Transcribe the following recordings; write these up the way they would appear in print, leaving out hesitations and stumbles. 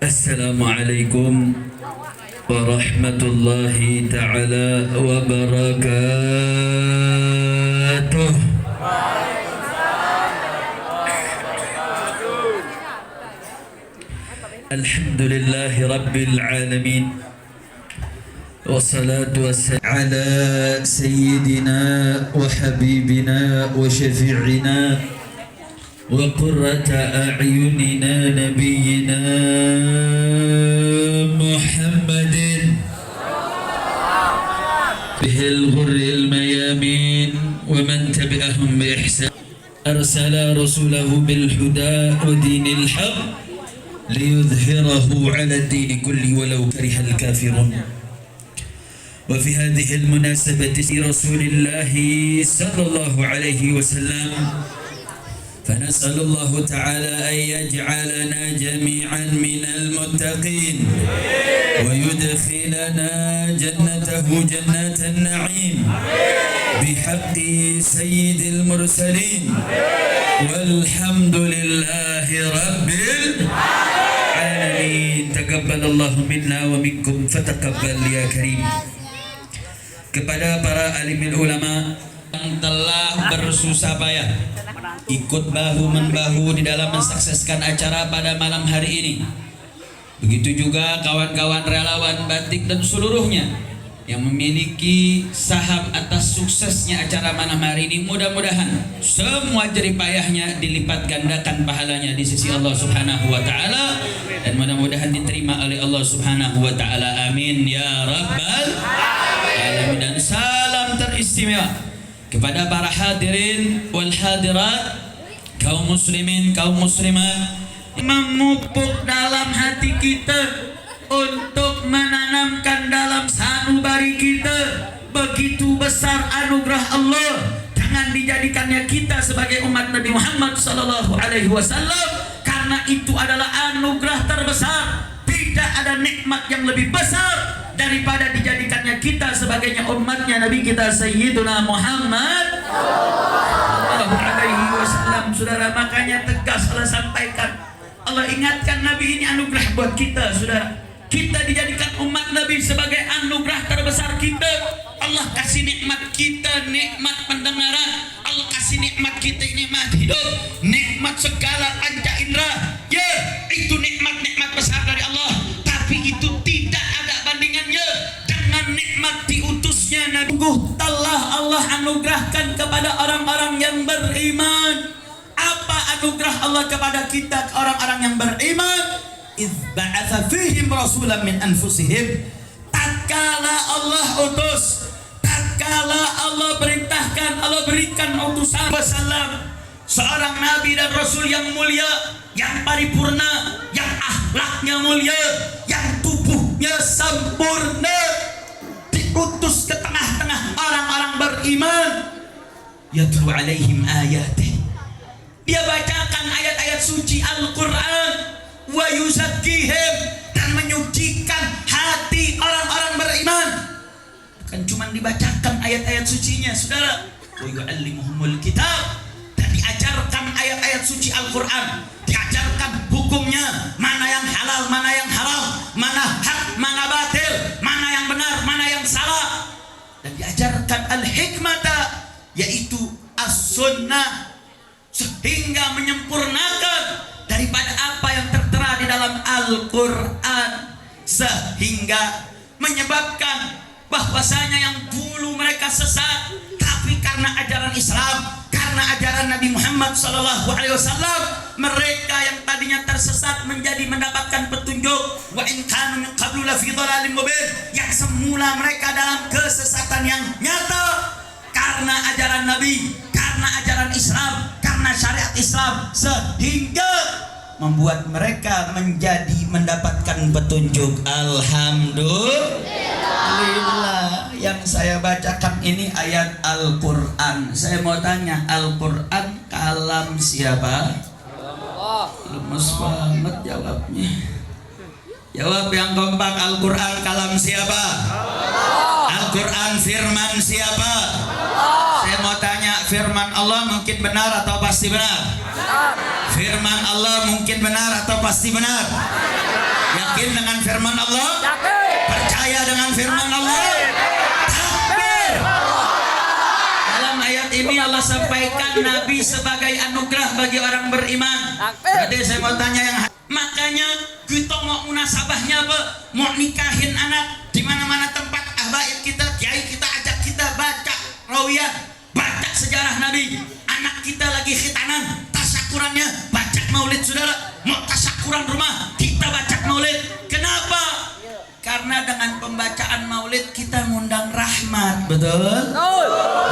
Assalamualaikum warahmatullahi ta'ala wabarakatuh. Alhamdulillahi rabbil alamin. Wassalatu wassalamu ala sayyidina wa habibina wa syafi'ina وقرة أعيننا نبينا محمد به الغر الميامين ومن تبعهم بإحسان أرسل رسوله بالهدى ودين الحق ليظهره على الدين كله ولو كره الكافرون. وفي هذه المناسبة رسول الله صلى الله عليه وسلم فنسأل الله تعالى أن يجعلنا جميعا من المتقين ويدخلنا جنته جنات النعيم بحق سيد المرسلين والحمد لله رب العالمين. تقبل الله منا ومنكم فتقبل يا كريم. Kepada para alimul ulama yang telah bersusah payah ikut bahu-membahu di dalam mensukseskan acara pada malam hari ini. Begitu juga kawan-kawan relawan batik dan seluruhnya yang memiliki saham atas suksesnya acara malam hari ini. Mudah-mudahan semua jerih payahnya dilipat gandakan pahalanya di sisi Allah Subhanahu wa taala dan mudah-mudahan diterima oleh Allah Subhanahu wa taala. Amin ya rabbal alamin. Dan salam teristimewa kepada para hadirin wal hadirat, kaum muslimin, kaum muslimat, memupuk dalam hati kita untuk menanamkan dalam sanubari kita begitu besar anugerah Allah dengan dijadikannya kita sebagai umat Nabi Muhammad sallallahu alaihi wasallam, karena itu adalah anugerah terbesar. Tidak ada nikmat yang lebih besar daripada dijadikannya kita sebagai umatnya Nabi kita Sayyiduna Muhammad sallallahu alaihi wasallam. Saudara, makanya tegas Allah sampaikan, Allah ingatkan Nabi ini anugerah buat kita. Saudara, kita dijadikan umat Nabi sebagai anugerah terbesar kita. Allah kasih nikmat kita, nikmat pendengaran. Allah kasih nikmat kita, nikmat hidup, nikmat segala panca indera. Ya, itu nikmat-nikmat besar dari Allah. Tapi itu tidak ada bandingannya dengan nikmat diutusnya Nabi. Telah Allah anugerahkan kepada orang-orang yang beriman. Apa anugerah Allah kepada kita, orang-orang yang beriman? Idz ba'atsa fihim rasulan min anfusihim. Tatkala Allah utus, tatkala Allah perintahkan, Allah berikan utusan wasallam, seorang nabi dan rasul yang mulia, yang paripurna, yang akhlaknya mulia, yang tubuhnya sempurna, diutus ke tengah-tengah orang-orang beriman. Yatlu alaihim ayatih, dia bacakan ayat-ayat suci Al-Quran, wa yuzakkihim, dan menyucikan hati orang-orang beriman. Bukan cuma dibacakan ayat-ayat sucinya, saudara, wa yu'allimuhumul kitab, dan diajarkan ayat-ayat suci Al-Quran, diajarkan hukumnya, mana yang halal, mana yang haram, mana hak, mana batil, mana yang benar, mana yang salah, dan diajarkan al-hikmata, yaitu as-sunnah, sehingga menyempurnakan daripada apa yang tertera di dalam Al-Quran, sehingga menyebabkan bahwasanya yang dulu mereka sesat, tapi karena ajaran Islam, karena ajaran Nabi Muhammad SAW, mereka yang tadinya tersesat menjadi mendapatkan petunjuk. Wa in kanu min qablu lafi dhalalin mubin, yang semula mereka dalam kesesatan yang nyata, karena ajaran Nabi, karena ajaran Islam, karena syariat Islam, sehingga membuat mereka menjadi mendapatkan petunjuk. Alhamdulillah. Yang saya bacakan ini ayat Al-Quran. Saya mau tanya, Al-Quran kalam siapa? Lemes banget jawabnya. Jawab yang kompak, Al-Quran kalam siapa? Al-Quran firman siapa? Saya mau tanya, firman Allah mungkin benar atau pasti benar? Firman Allah mungkin benar atau pasti benar? Yakin dengan firman Allah? Percaya dengan firman Allah? Takbir. Dalam ayat ini Allah sampaikan Nabi sebagai anugerah bagi orang beriman. Jadi saya mau tanya yang makanya kita mau munasabahnya apa? Mau nikahin anak di mana-mana tempat habaib kita, kiai kita ajak kita baca rawiyah, baca sejarah Nabi. Anak kita lagi khitanan, tasyakurannya baca maulid saudara. Mau tasyakuran rumah, kita baca maulid. Kenapa? Karena dengan pembacaan maulid kita ngundang rahmat, betul?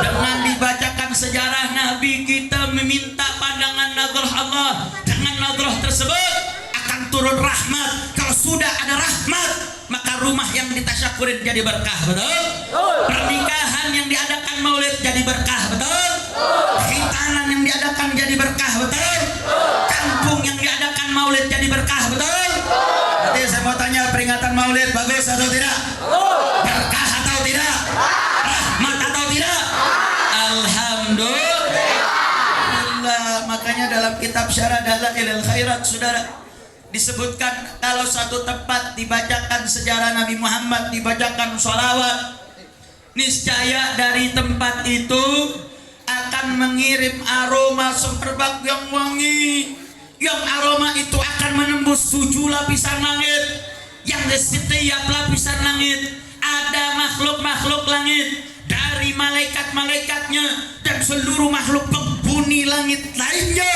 Dengan dibacakan sejarah Nabi kita meminta pandangan nadrah Allah. Dengan nadrah tersebut akan turun rahmat. Kalau sudah ada rahmat, maka rumah yang ditasyakurin jadi berkah, betul? Pernikahan yang diadakan maulid jadi berkah, betul? Khitanan yang diadakan jadi berkah, betul? Kampung yang diadakan maulid jadi berkah, betul? Nanti saya mau tanya, peringatan maulid bagus atau tidak? Berkah atau tidak? Rahmat atau tidak? Alhamdulillah. Makanya dalam kitab Syarah Dalailil Khairat saudara disebutkan kalau satu tempat dibacakan sejarah Nabi Muhammad, dibacakan sholawat, niscaya dari tempat itu akan mengirim aroma semerbak yang wangi. Yang aroma itu akan menembus 7 lapisan langit. Yang di setiap lapisan langit ada makhluk-makhluk langit, dari malaikat-malaikatnya dan seluruh makhluk penghuni langit lainnya.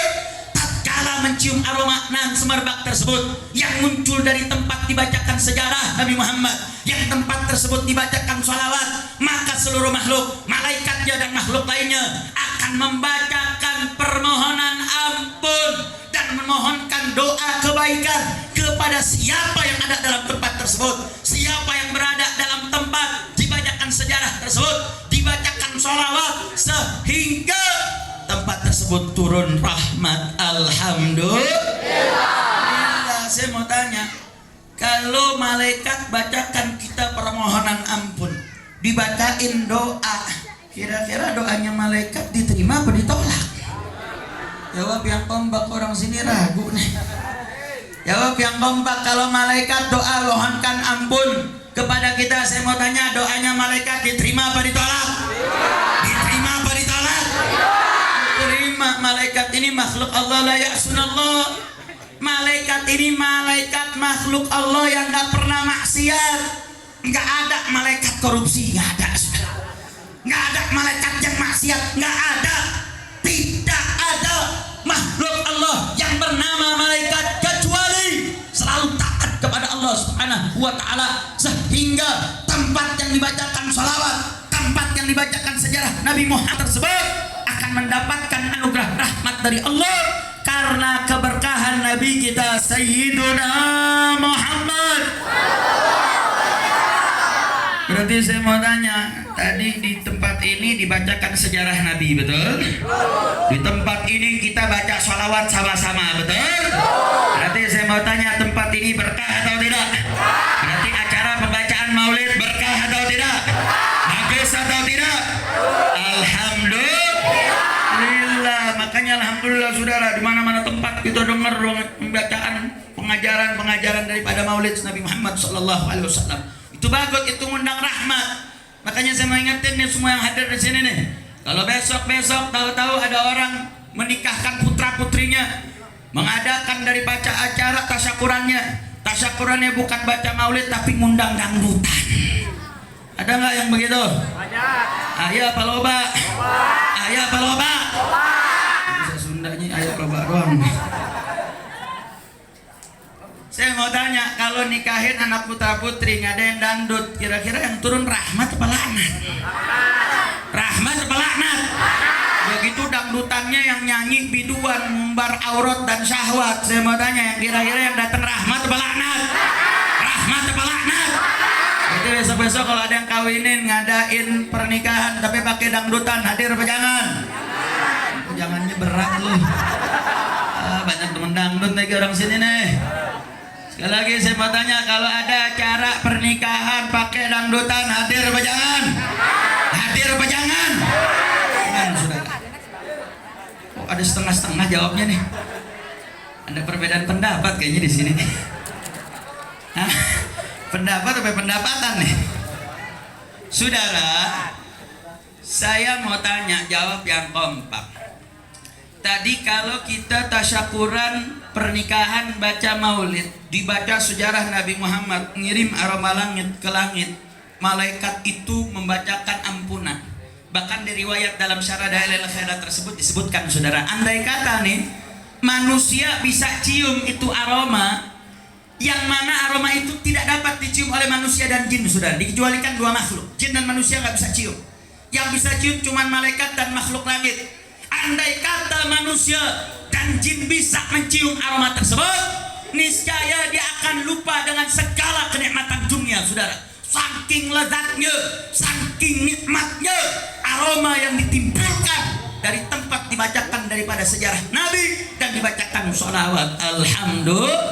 Tatkala mencium aroma nan semerbak tersebut yang muncul dari tempat dibacakan sejarah Nabi Muhammad, yang tempat tersebut dibacakan sholawat, maka seluruh makhluk, malaikatnya dan makhluk lainnya akan membacakan permohonan ampun dan memohonkan doa kebaikan kepada siapa yang ada dalam tempat tersebut. Siapa yang berada dalam tempat dibacakan sejarah tersebut, dibacakan sholawat, sehingga tempat tersebut turun rahmat. Alhamdulillah. Saya mau tanya, kalau malaikat bacakan kita permohonan ampun, dibacain doa, kira-kira doanya malaikat diterima atau ditolak? Jawab yang kompak, orang sini ragu nih. Jawab yang kompak, kalau malaikat doa mohonkan ampun kepada kita, saya mau tanya, doanya malaikat diterima apa ditolak? Diterima apa ditolak? Diterima. Malaikat ini makhluk Allah, la ya'sunallah. Malaikat ini malaikat makhluk Allah yang gak pernah maksiat. Gak ada malaikat korupsi, gak ada. Gak ada malaikat yang maksiat, gak ada. Tidak ada makhluk Allah yang bernama malaikat kecuali selalu taat kepada Allah Subhanahu wa ta'ala, sehingga tempat yang dibacakan sholawat, tempat yang dibacakan sejarah Nabi Muhammad tersebut akan mendapatkan anugerah rahmat dari Allah karena keberkahan Nabi kita Sayyiduna Muhammad. Berarti saya mau tanya, tadi di tempat ini dibacakan sejarah Nabi, betul? Di tempat ini kita baca sholawat sama-sama, betul? Berarti saya mau tanya, tempat ini berkah atau tidak? Berarti acara pembacaan maulid berkah atau tidak? Bagus atau tidak? Alhamdulillah. Makanya alhamdulillah saudara, di mana-mana tempat kita dengar pembacaan pengajaran daripada maulid Nabi Muhammad SAW. Itu bagus, itu ngundang rahmat. Makanya saya mau ingetin nih semua yang hadir di sini nih. Kalau besok tahu-tahu ada orang menikahkan putra-putrinya, mengadakan dari baca acara tasyakurannya. Tasyakurannya bukan baca maulid tapi ngundang dangdutan. Ada nggak yang begitu? Banyak. Ayo apa loba? Ayo apa loba? Bisa Sundanya ayo loba doang. Saya mau tanya, kalau nikahin anak putra putri ngadain dangdut, kira-kira yang turun rahmat apa laknat? Rahmat apa laknat? Begitu dangdutannya yang nyanyi biduan, ngumbar aurat dan syahwat. Saya mau tanya, yang kira-kira yang datang rahmat apa laknat? Rahmat apa laknat? Jadi besok-besok kalau ada yang kawinin ngadain pernikahan tapi pakai dangdutan, hadir apa jangan? Jangannya berat loh. Banyak temen dangdut nih orang sini nih. Sekali lagi saya mau tanya, kalau ada acara pernikahan pakai dangdutan, hadir apa jangan? Hadir apa jangan? Jangan, saudara. Oh, ada setengah-setengah jawabnya nih. Ada perbedaan pendapat kayaknya di sini. Pendapat apa pendapatan nih? Saudara, saya mau tanya, jawab yang kompak. Tadi kalau kita tasyakuran pernikahan baca maulid, dibaca sejarah Nabi Muhammad ngirim aroma langit ke langit, malaikat itu membacakan ampunan. Bahkan diriwayat dalam syarah Dalailul Khairat tersebut disebutkan, saudara, andai kata nih manusia bisa cium itu aroma, yang mana aroma itu tidak dapat dicium oleh manusia dan jin, saudara, dikecualikan dua makhluk, jin dan manusia nggak bisa cium. Yang bisa cium cuma malaikat dan makhluk langit. Andai kata manusia dan jin bisa mencium aroma tersebut, niscaya dia akan lupa dengan segala kenikmatan dunia, saudara. Saking lezatnya, saking nikmatnya aroma yang ditimbulkan dari tempat dibacakan daripada sejarah Nabi dan dibacakan sholawat. Alhamdulillah.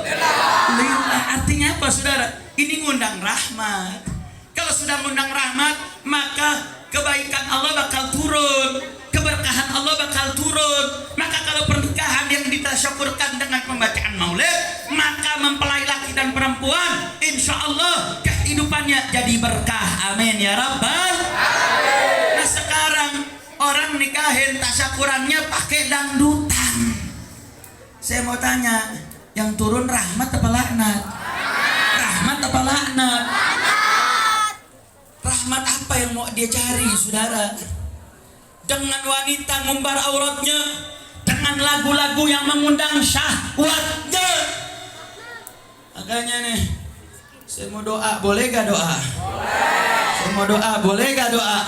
Artinya apa, saudara? Ini ngundang rahmat. Kalau sudah ngundang rahmat, maka kebaikan Allah bakal turun, keberkahan Allah bakal turun. Maka kalau pernikahan yang ditasyakurkan dengan pembacaan maulid, maka mempelai laki dan perempuan, insya Allah kehidupannya jadi berkah. Amin ya Rabbal. Nah sekarang orang nikahin tasyakurannya pakai dangdutan. Saya mau tanya, yang turun rahmat apa laknat? Rahmat apa laknat? Rahmat apa yang mau dia cari, saudara? Dengan wanita ngumbar auratnya, dengan lagu-lagu yang mengundang syahwatnya. Makanya nih, saya mau doa, boleh gak doa? Saya mau doa, boleh gak doa?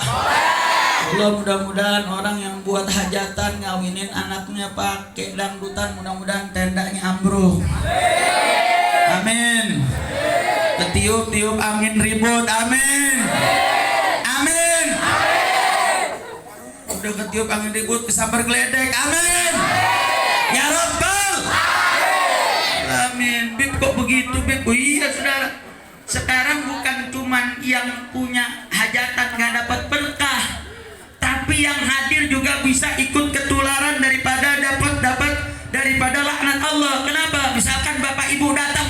Allah, mudah-mudahan orang yang buat hajatan ngawinin anaknya pakai dangdutan, mudah-mudahan tendanya ambruk. Amin. Ketiup-tiup angin ribut, amin. Amin. Udah ketiup angin ribut, kesambar geledek, amin. Ya Rabbal. Amin. Bib kok begitu, Bib? Oh iya, saudara. Sekarang bukan cuman yang punya hajatan gak dapat berkah, tapi yang hadir juga bisa ikut ketularan daripada daripada laknat Allah. Kenapa? Misalkan bapak ibu datang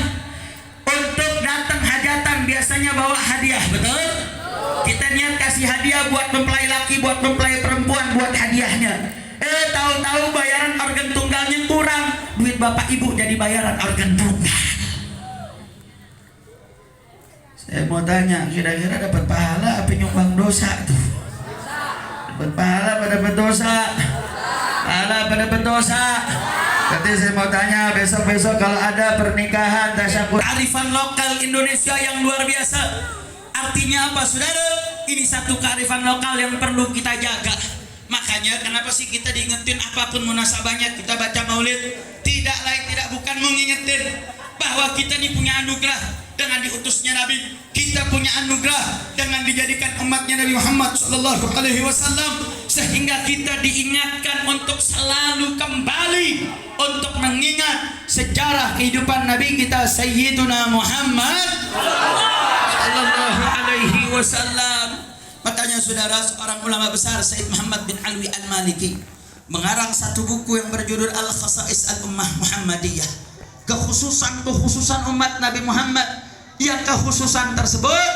hajatan, biasanya bawa hadiah, betul? Kita niat kasih hadiah buat mempelai laki, buat mempelai perempuan, buat hadiahnya. Tahu-tahu bayaran organ tunggalnya kurang, duit bapak ibu jadi bayaran organ tunggal. Saya mau tanya, kira-kira dapat pahala apa nyumbang dosa tuh? Dapat pahala apa dapat dosa? Pahala apa dapat dosa? Nanti saya mau tanya, besok-besok kalau ada pernikahan tasyakur, kearifan lokal Indonesia yang luar biasa. Artinya apa, saudara? Ini satu kearifan lokal yang perlu kita jaga. Makanya kenapa sih kita diingetin apapun munasabahnya kita baca maulid? Tidak lain tidak bukan mengingetin bahwa kita ini punya anugerah dengan diutusnya Nabi. Kita punya anugerah dengan dijadikan umatnya Nabi Muhammad SAW, sehingga kita diingatkan untuk selalu kembali untuk mengingat sejarah kehidupan Nabi kita Sayyiduna Muhammad SAW. Makanya saudara, seorang ulama besar Sayyid Muhammad bin Alwi Al-Maliki mengarang satu buku yang berjudul Al-Khasa'is Al-Ummah Muhammadiyah, kekhususan umat Nabi Muhammad, yang kekhususan tersebut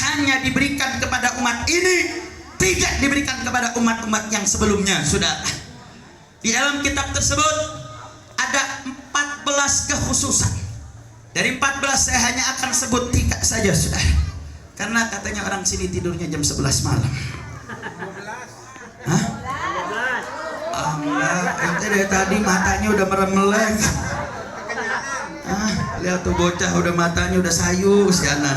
hanya diberikan kepada umat ini, tidak diberikan kepada umat-umat yang sebelumnya. Saudara, di dalam kitab tersebut ada 14 kekhususan. Dari 14 saya hanya akan sebut 3 saja, saudara, karena katanya orang sini tidurnya jam 11 malam. Hah? Enggak, ente dari tadi matanya udah merem-melek. Lihat tuh bocah udah matanya udah sayu sianan.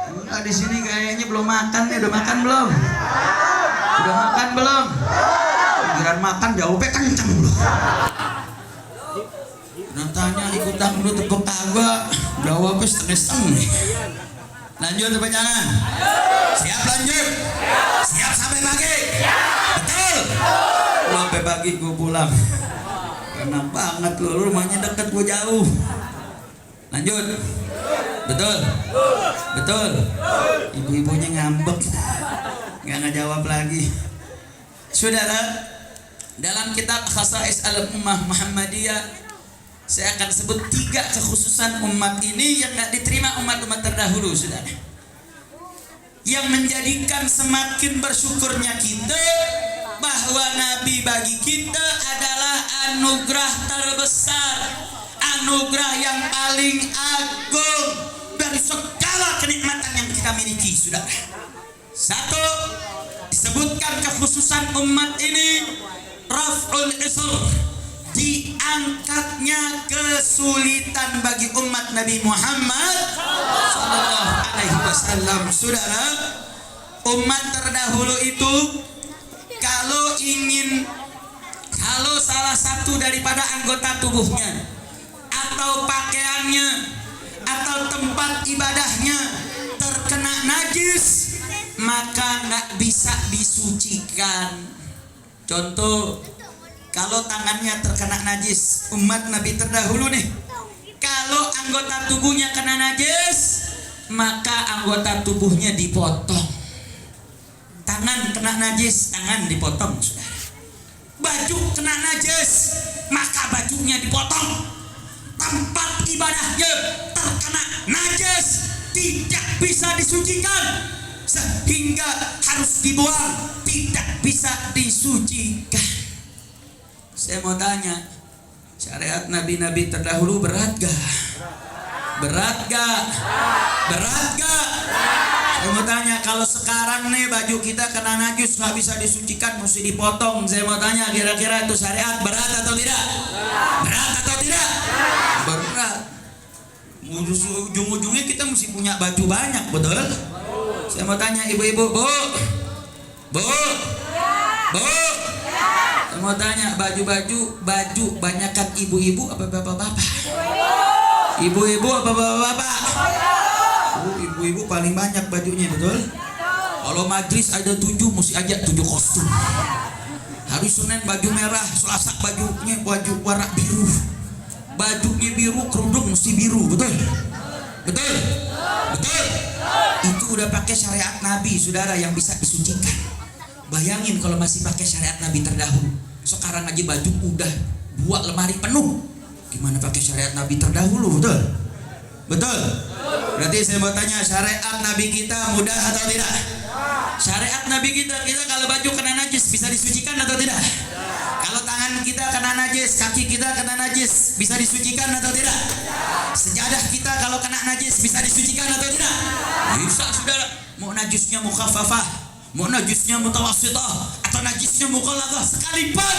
Enggak, di sini kayaknya belum makan nih. Udah makan belum? Udah makan belum? Giliran makan jawabnya kenceng loh. Tanya ikut dangdut tepuk kagak, jawabnya setengah-setengah. Lanjut apa jangan? Siap lanjut? Siap sampai pagi? Betul? Sampai pagi gue pulang. Enak banget lu, rumahnya deket gue jauh. Lanjut? Betul? Betul? Ibu-ibunya ngambek, nggak ngejawab lagi. Saudara, dalam kitab Khasa'is Al-Ummah Muhammadiyah Saya akan sebut 3 kekhususan umat ini yang gak diterima umat-umat terdahulu, saudara. Yang menjadikan semakin bersyukurnya kita bahwa Nabi bagi kita adalah anugerah terbesar, anugerah yang paling agung dari segala kenikmatan yang kita miliki, saudara. 1, disebutkan kekhususan umat ini raf'ul isr, diangkatnya kesulitan bagi umat Nabi Muhammad sallallahu alaihi wasallam. Saudara, umat terdahulu itu kalau salah satu daripada anggota tubuhnya atau pakaiannya atau tempat ibadahnya terkena najis, maka nggak bisa disucikan. Contoh, kalau tangannya terkena najis, umat Nabi terdahulu nih, kalau anggota tubuhnya kena najis, maka anggota tubuhnya dipotong. Tangan kena najis, tangan dipotong, saudara. Baju kena najis, maka bajunya dipotong. Tempat ibadahnya terkena najis, tidak bisa disucikan, sehingga harus dibuang, tidak bisa disucikan. Saya mau tanya, syariat nabi-nabi terdahulu berat gak? Berat gak? Berat gak? Saya mau tanya, kalau sekarang nih baju kita kena najis gak bisa disucikan, mesti dipotong. Saya mau tanya, kira-kira itu syariat berat atau tidak? Berat atau tidak? Berat. Ujung-ujungnya kita mesti punya baju banyak, betul? Saya mau tanya ibu-ibu, bu, saya mau tanya, baju banyakan ibu-ibu apa bapak-bapak? Ibu-ibu apa bapak-bapak? Ibu-ibu paling banyak bajunya, betul? Kalau majlis ada 7, mesti ajak 7 kostum. Hari Senin baju merah, Selasa bajunya baju warna biru. Bajunya biru, kerudung mesti biru, betul? Betul? Betul? Itu udah pakai syariat Nabi, saudara, yang bisa disucikan. Bayangin kalau masih pakai syariat Nabi terdahulu. Sekarang aja baju udah buat lemari penuh. Gimana pakai syariat Nabi terdahulu, betul? Betul? Berarti saya mau tanya, syariat Nabi kita mudah atau tidak? Syariat Nabi kita kalau baju kena najis bisa disucikan atau tidak? Kalau tangan kita kena najis, kaki kita kena najis, bisa disucikan atau tidak? Sejadah kita kalau kena najis bisa disucikan atau tidak? Bisa, saudara. Mau najisnya mukhaffafah, mau najisnya mutawassithah, atau najisnya mughalladhah, sekalipun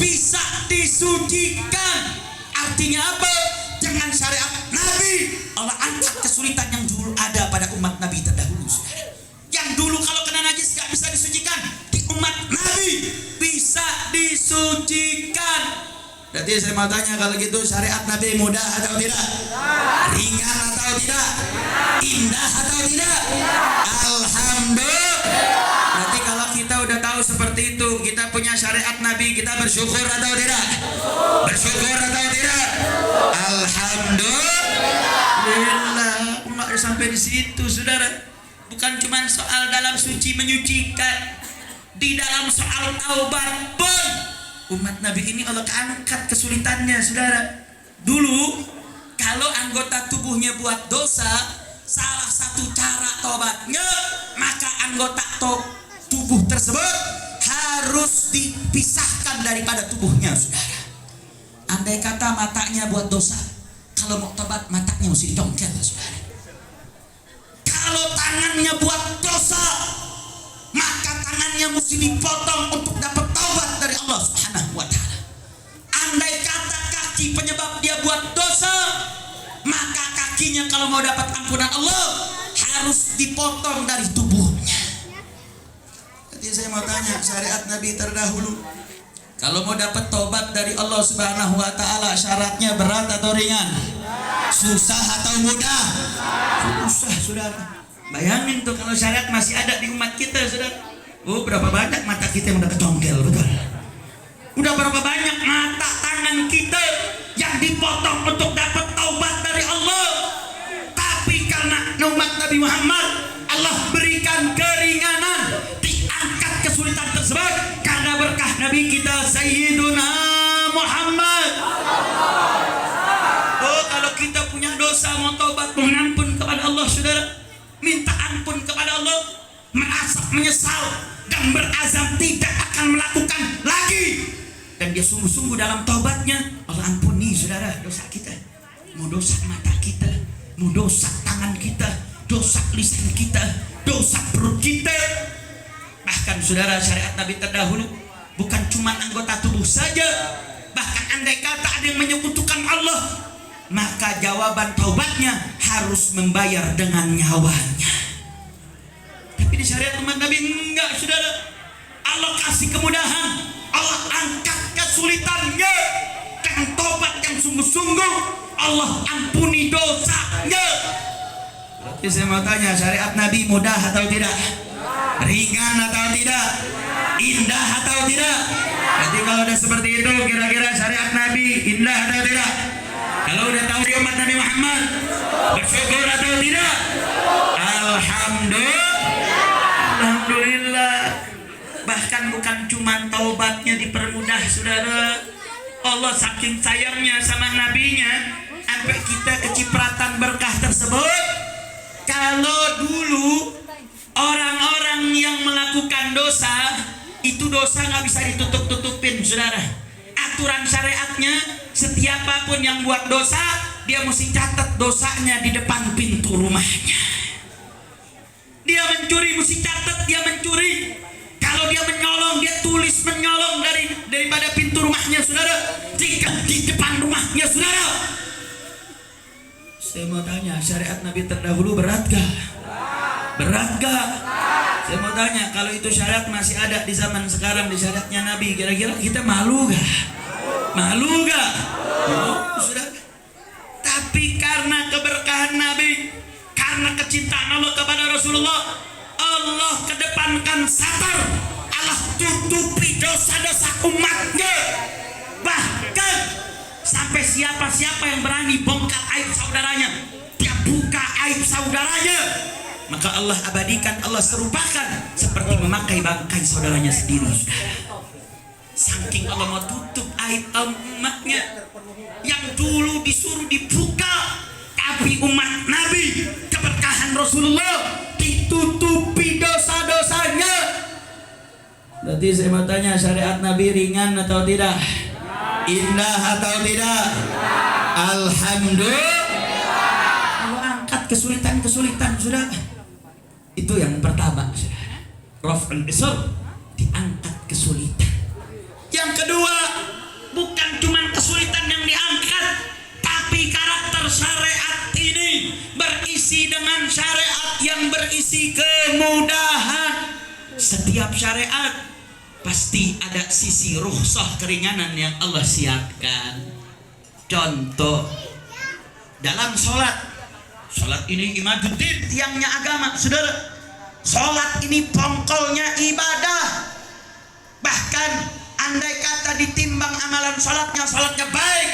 bisa disucikan. Artinya apa? Dengan syariat Nabi Allah angkat kesulitan yang dulu ada pada umat Nabi terdahulu, saudara. Yang dulu kalau kena najis gak bisa disucikan, di umat Nabi bisa disucikan. Berarti saya mau tanya, kalau gitu syariat Nabi mudah atau tidak? Ringan atau tidak? Indah atau tidak? Alhamdulillah. Berarti kalau kita udah tahu seperti itu, kita punya syariat Nabi, kita bersyukur atau tidak? Bersyukur atau tidak? Alhamdulillah. Nggak sampai di situ, saudara. Bukan cuma soal dalam suci menyucikan, di dalam soal taubat pun umat Nabi ini Allah angkat kesulitannya, saudara. Dulu kalau anggota tubuhnya buat dosa, salah satu cara tobatnya, maka anggota tubuh tersebut harus dipisahkan daripada tubuhnya, saudara. Andai kata matanya buat dosa, kalau mau tobat matanya mesti dicongkel, saudara. Kalau tangannya buat dosa, maka tangannya mesti dipotong untuk dapat taubat dari Allah Subhanahu wa ta'ala. Andai kata kaki penyebab dia buat dosa, maka kakinya kalau mau dapat ampunan Allah harus dipotong dari tubuhnya. Jadi saya mau tanya, syariat Nabi terdahulu kalau mau dapat taubat dari Allah Subhanahu wa ta'ala, syaratnya berat atau ringan? Susah atau mudah? Susah, saudara. Bayangin tuh kalau syariat masih ada di umat kita, saudara. Oh, berapa banyak mata kita yang udah kecongkel, betul? Udah berapa banyak mata tangan kita yang dipotong untuk dapat taubat dari Allah. Tapi karena umat Nabi Muhammad, Allah berikan keringanan, diangkat kesulitan tersebut karena berkah Nabi kita Sayyiduna Muhammad. dosa, mau tobat, mohon ampun kepada Allah, saudara. Minta ampun kepada Allah, merasa menyesal dan berazam tidak akan melakukan lagi. Dan dia sungguh-sungguh dalam taubatnya. Allah ampuni, saudara, dosa kita. Mau dosa mata kita, mau dosa tangan kita, dosa lisan kita, dosa perut kita. Bahkan saudara, syariat Nabi terdahulu bukan cuma anggota tubuh saja. Bahkan andai kata ada yang menyekutukan Allah, maka jawaban taubatnya harus membayar dengan nyawanya. Tapi di syariat umat Nabi enggak, saudara. Allah kasih kemudahan, Allah angkat kesulitannya. Dengan taubat yang sungguh-sungguh, Allah ampuni dosanya. Berarti saya mau tanya, syariat Nabi mudah atau tidak? Ringan atau tidak? Indah atau tidak? Jadi kalau udah seperti itu, kira-kira syariat Nabi indah atau tidak? Kalau udah tahu umat Nabi Muhammad, bersyukur atau tidak? Alhamdulillah. Bahkan bukan cuma taubatnya dipermudah, saudara. Allah saking sayangnya sama nabinya, sampai kita kecipratan berkah tersebut. Kalau dulu orang-orang yang melakukan dosa, itu dosa nggak bisa ditutup-tutupin, saudara. Aturan syariatnya, setiapapun yang buat dosa, dia mesti catat dosanya di depan pintu rumahnya. Dia mencuri, mesti catat dia mencuri. Kalau dia menyolong, dia tulis menyolong daripada pintu rumahnya, saudara. Jika di depan rumahnya, saudara. Saya mau tanya, syariat Nabi terdahulu berat gak? Berat gak? Saya mau tanya, kalau itu syariat masih ada di zaman sekarang, di syariatnya Nabi, kira-kira kita malu gak? Malu gak? Saudara. Tapi karena keberkahan Nabi, karena kecintaan Allah kepada Rasulullah, Allah kedepankan sabar. Allah tutupi dosa-dosa umatnya. Bahkan sampai siapa-siapa yang berani bongkar aib saudaranya, dia buka aib saudaranya, maka Allah abadikan, Allah serupakan seperti memakai bangkai saudaranya sendiri. Saking Allah mau tutup aib umatnya, yang dulu disuruh dibuka, tapi umat Nabi, keberkahan Rasulullah, ditutupi dosa-dosanya. Berarti saya mau tanya, syariat Nabi ringan atau tidak? Indah atau tidak? Alhamdulillah. Allah angkat kesulitan-kesulitan, sudah. Itu yang pertama, saudara. Raf'ul isar, diangkat kesulitan. Yang kedua, bukan cuma kesulitan yang diangkat, tapi karakter syariat ini berisi dengan syariat yang berisi kemudahan. Setiap syariat pasti ada sisi rukhsah, keringanan yang Allah siapkan. Contoh, dalam sholat ini imaduddin, tiangnya agama, saudara. Sholat ini pongkolnya ibadah. Bahkan andai kata ditimbang amalan sholatnya baik,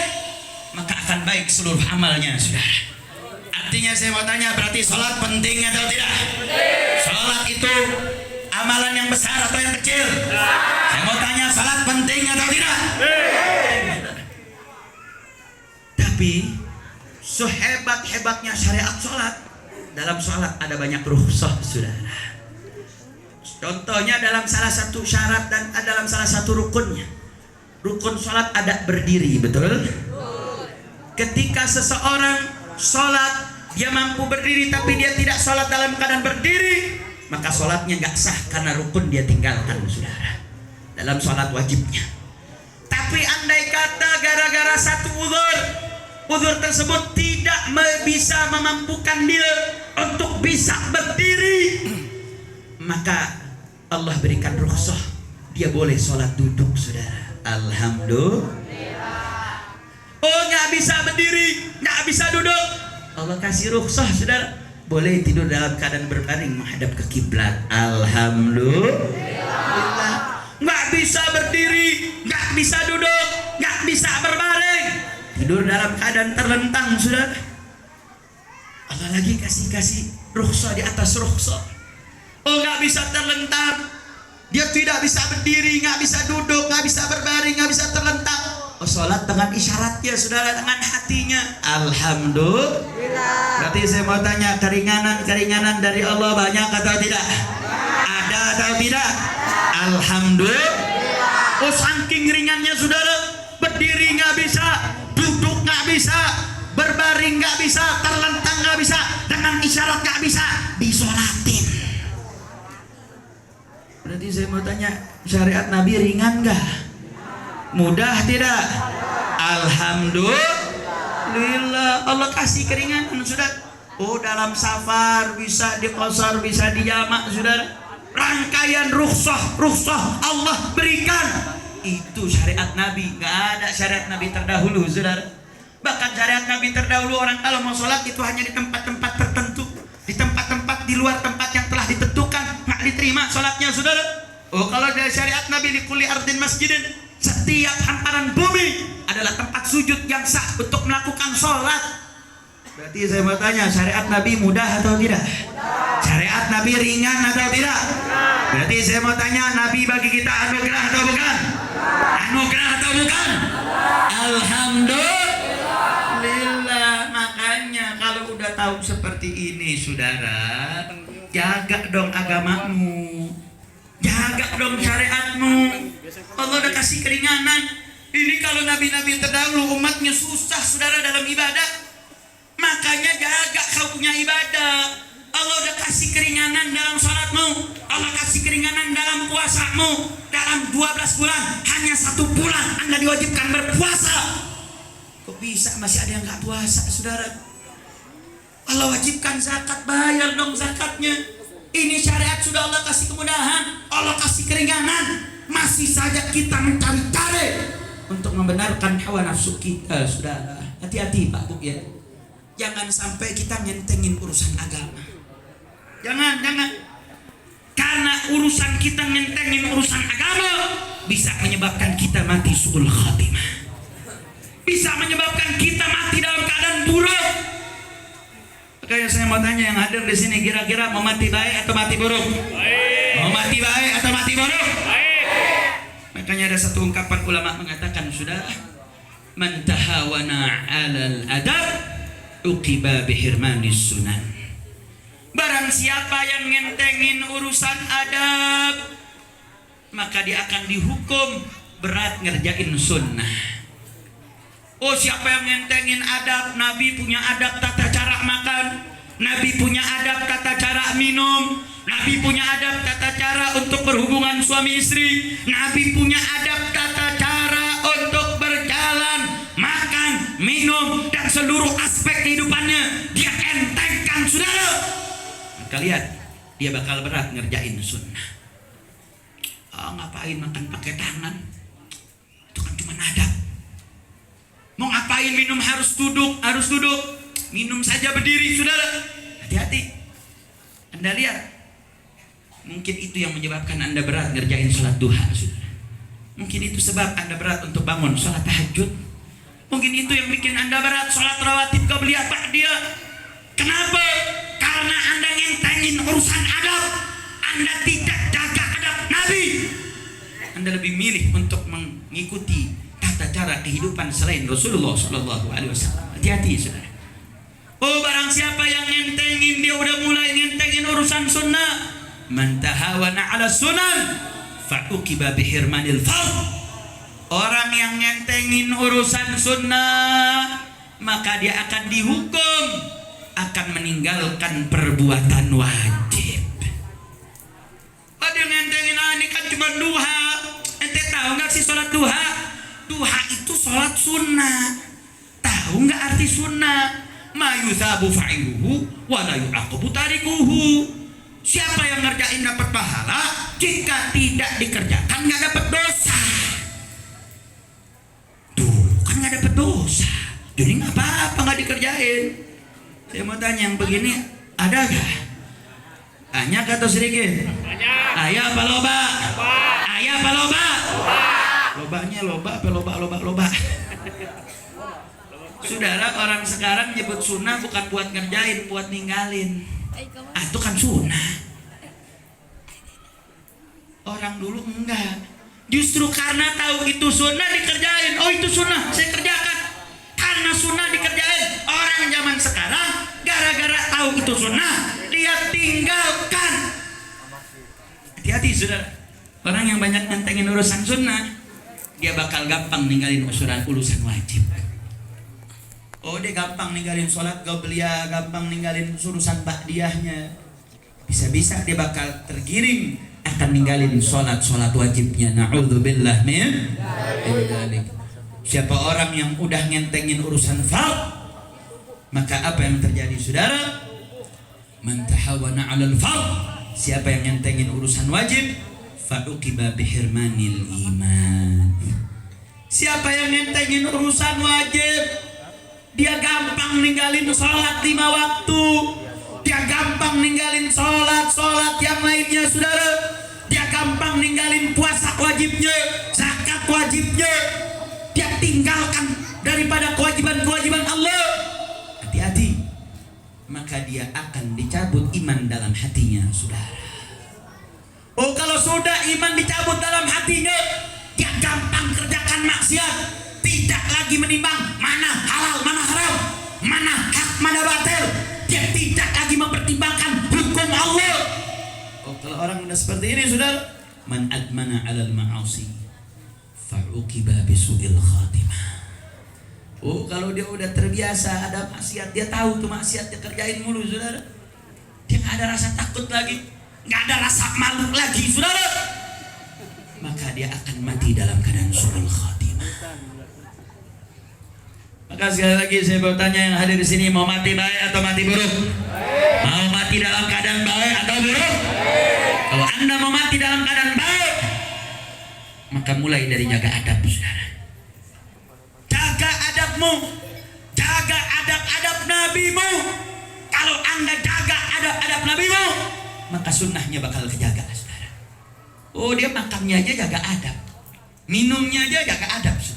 maka akan baik seluruh amalnya, saudara. Artinya saya mau tanya, berarti sholat penting atau tidak? Sholat itu amalan yang besar atau yang kecil? Saya mau tanya, sholat penting atau tidak? Tapi sehebat-hebatnya syariat sholat, dalam sholat ada banyak rukhsah, saudara. Contohnya dalam salah satu syarat dan dalam salah satu rukunnya. Rukun sholat ada berdiri, betul? Ketika seseorang sholat, dia mampu berdiri tapi dia tidak sholat dalam keadaan berdiri, maka sholatnya gak sah karena rukun dia tinggalkan, saudara, dalam sholat wajibnya. Tapi andai kata gara-gara satu uzur tersebut tidak bisa memampukan dia untuk bisa berdiri, maka Allah berikan rukhsah, dia boleh sholat duduk, saudara. Alhamdulillah. Oh, gak bisa berdiri, gak bisa duduk, Allah kasih rukhsah, saudara, boleh tidur dalam keadaan berbaring menghadap ke kiblat. Alhamdulillah. Nggak bisa berdiri, nggak bisa duduk, nggak bisa berbaring, tidur dalam keadaan terlentang, saudara. Allah lagi kasih rukhsah di atas rukhsah. Oh, nggak bisa terlentang, dia tidak bisa berdiri, nggak bisa duduk, nggak bisa berbaring, nggak bisa terlentang, Sholat dengan isyaratnya, saudara, dengan hatinya. Alhamdulillah. Berarti saya mau tanya, keringanan dari Allah banyak atau tidak? Ada atau tidak? Alhamdulillah. Oh, saking ringannya, saudara. Berdiri nggak bisa, duduk nggak bisa, berbaring nggak bisa, terlentang nggak bisa, dengan isyarat nggak bisa, disolatin. Berarti saya mau tanya, syariat Nabi ringan nggak? Mudah tidak? Alhamdulillah. Allah kasih keringanan, saudara. Oh, dalam safar bisa diqasar, bisa dijamak, saudara. Rangkaian rukhsah Allah berikan. Itu syariat Nabi. Gak ada syariat Nabi terdahulu, saudara. Bahkan syariat Nabi terdahulu, orang kalau mau sholat itu hanya di tempat-tempat tertentu, di tempat-tempat di luar tempat yang telah ditentukan, nggak diterima sholatnya, saudara. Oh, kalau dari syariat Nabi, di kulli ardin masjidin, setiap hamparan bumi adalah tempat sujud yang sah untuk melakukan sholat. Berarti saya mau tanya, syariat Nabi mudah atau tidak? Syariat Nabi ringan atau tidak? Berarti saya mau tanya, Nabi bagi kita anugerah atau bukan? Anugerah atau bukan? Alhamdulillah. Makanya kalau udah tahu seperti ini, saudara, jaga dong agamamu, jaga dong syariatmu. Allah udah kasih keringanan. Ini kalau nabi-nabi terdahulu umatnya susah, saudara, dalam ibadah. Makanya jaga kau punya ibadah. Allah udah kasih keringanan dalam salatmu, Allah kasih keringanan dalam puasamu. Dalam 12 bulan, hanya 1 bulan Anda diwajibkan berpuasa. Kok bisa masih ada yang gak puasa, saudara? Allah wajibkan zakat, bayar dong zakatnya. Ini syariat sudah Allah kasih kemudahan, Allah kasih keringanan. Masih saja kita mencari-cari untuk membenarkan hawa nafsu kita, saudara. Hati-hati Pak Bu ya. Jangan sampai kita ngentengin urusan agama. Jangan. Karena urusan kita ngentengin urusan agama bisa menyebabkan kita mati su'ul khatimah. Bisa menyebabkan kita mati dalam keadaan buruk. Makanya saya mau tanya yang hadir di sini, kira-kira mau mati baik atau mati buruk? Baik. Mau mati baik atau mati buruk? Baik. Makanya ada satu ungkapan ulama mengatakan, sudah, man tahawana 'alal adab uqiba bihirmanis sunan. Barang siapa yang ngentengin urusan adab, maka dia akan dihukum berat ngerjain sunnah. Oh, siapa yang ngentengin adab? Nabi punya adab tata cara makan, Nabi punya adab tata cara minum, Nabi punya adab tata cara untuk berhubungan suami istri, Nabi punya adab tata cara untuk berjalan, makan, minum, dan seluruh aspek kehidupannya dia entengkan, saudara. Maka lihat, dia bakal berat ngerjain sunnah. Oh, ngapain makan pakai tangan? Itu kan cuma adab. Mau ngapain minum harus duduk? Minum saja berdiri, saudara. Hati-hati. Anda lihat, mungkin itu yang menyebabkan Anda berat ngerjain sholat duha, saudara. Mungkin itu sebab Anda berat untuk bangun sholat tahajud. Mungkin itu yang bikin Anda berat sholat rawatib qabliyah ba'diyah. Kenapa? Karena Anda ngentengin urusan adab. Anda tidak jaga adab Nabi. Anda lebih milih untuk mengikuti tata cara kehidupan selain Rasulullah Sallallahu Alaihi Wasallam. Hati-hati, saudara. Oh, barang siapa yang ngentengin, dia udah mulai ngentengin urusan sunnah. Man tahawana 'ala sunan fa'uqiba bihirmanil fard. Orang yang ngentengin urusan sunnah, maka dia akan dihukum, akan meninggalkan perbuatan wajib. Oh, dia ngentengin, ini kan cuma duha. Ente tahu nggak sih sholat duha? Duha itu sholat sunnah. Tahu nggak arti sunnah? Ma yuthabu fa'iluhu wa la yu'aqabu tarikuhu. Siapa yang ngerjain dapat pahala, jika tidak dikerjakan nggak dapat dosa. Tuh, kan nggak dapat dosa. Jadi nggak apa-apa nggak dikerjain. Saya mau tanya, yang begini ada gak? Banyak atau sedikit? Banyak. Ayah apa loba? Ayah apa loba? Lobanya loba apa loba? Saudara, orang sekarang nyebut sunnah bukan buat ngerjain, buat ninggalin. Itu kan sunnah. Orang dulu enggak. Justru karena tahu itu sunnah dikerjain. Oh itu sunnah, saya kerjakan. Karena sunnah dikerjain. Orang zaman sekarang gara-gara tahu itu sunnah dia tinggalkan. Hati-hati saudara. Orang yang banyak nentengin urusan sunnah, dia bakal gampang ninggalin urusan wajib. Oh dia gampang ninggalin sholat qobliyah, gampang ninggalin urusan ba'diyahnya. Bisa-bisa dia bakal tergiring akan ninggalin sholat wajibnya. Na'udzubillah min dzalik. Siapa orang yang udah ngentengin urusan fard, maka apa yang terjadi saudara? Man tahawana 'alal fard, siapa yang ngentengin urusan wajib, fa'uqiba bihirmanil iman. Siapa yang ngentengin urusan wajib, dia gampang ninggalin sholat 5 waktu. Dia gampang ninggalin sholat yang lainnya saudara. Dia gampang ninggalin puasa wajibnya, zakat wajibnya. Dia tinggalkan daripada kewajiban-kewajiban Allah. Hati-hati, maka dia akan dicabut iman dalam hatinya saudara. Oh kalau sudah iman dicabut dalam hatinya, dia gampang kerjakan maksiat. Tidak lagi menimbang mana halal, mana haram, mana hak, mana batil. Dia tidak lagi mempertimbangkan hukum Allah. Oh kalau orang udah seperti ini saudara, man admana 'alal ma'asi fa'uqiba bisu'il khatimah. Oh kalau dia udah terbiasa ada maksiat, dia tahu tuh maksiat dia kerjain mulu saudara. Dia nggak ada rasa takut lagi, nggak ada rasa malu lagi saudara. Maka dia akan mati dalam keadaan su'ul khatimah. Maka sekali lagi saya bertanya yang hadir di sini, mau mati baik atau mati buruk? Mau mati dalam keadaan baik atau buruk? Kalau Anda mau mati dalam keadaan baik, maka mulai dari jaga adab saudara. Jaga adabmu, jaga adab-adab nabimu. Kalau Anda jaga adab-adab nabimu, maka sunnahnya bakal kejaga saudara. Oh dia makannya aja jaga adab, minumnya aja jaga adab saudara.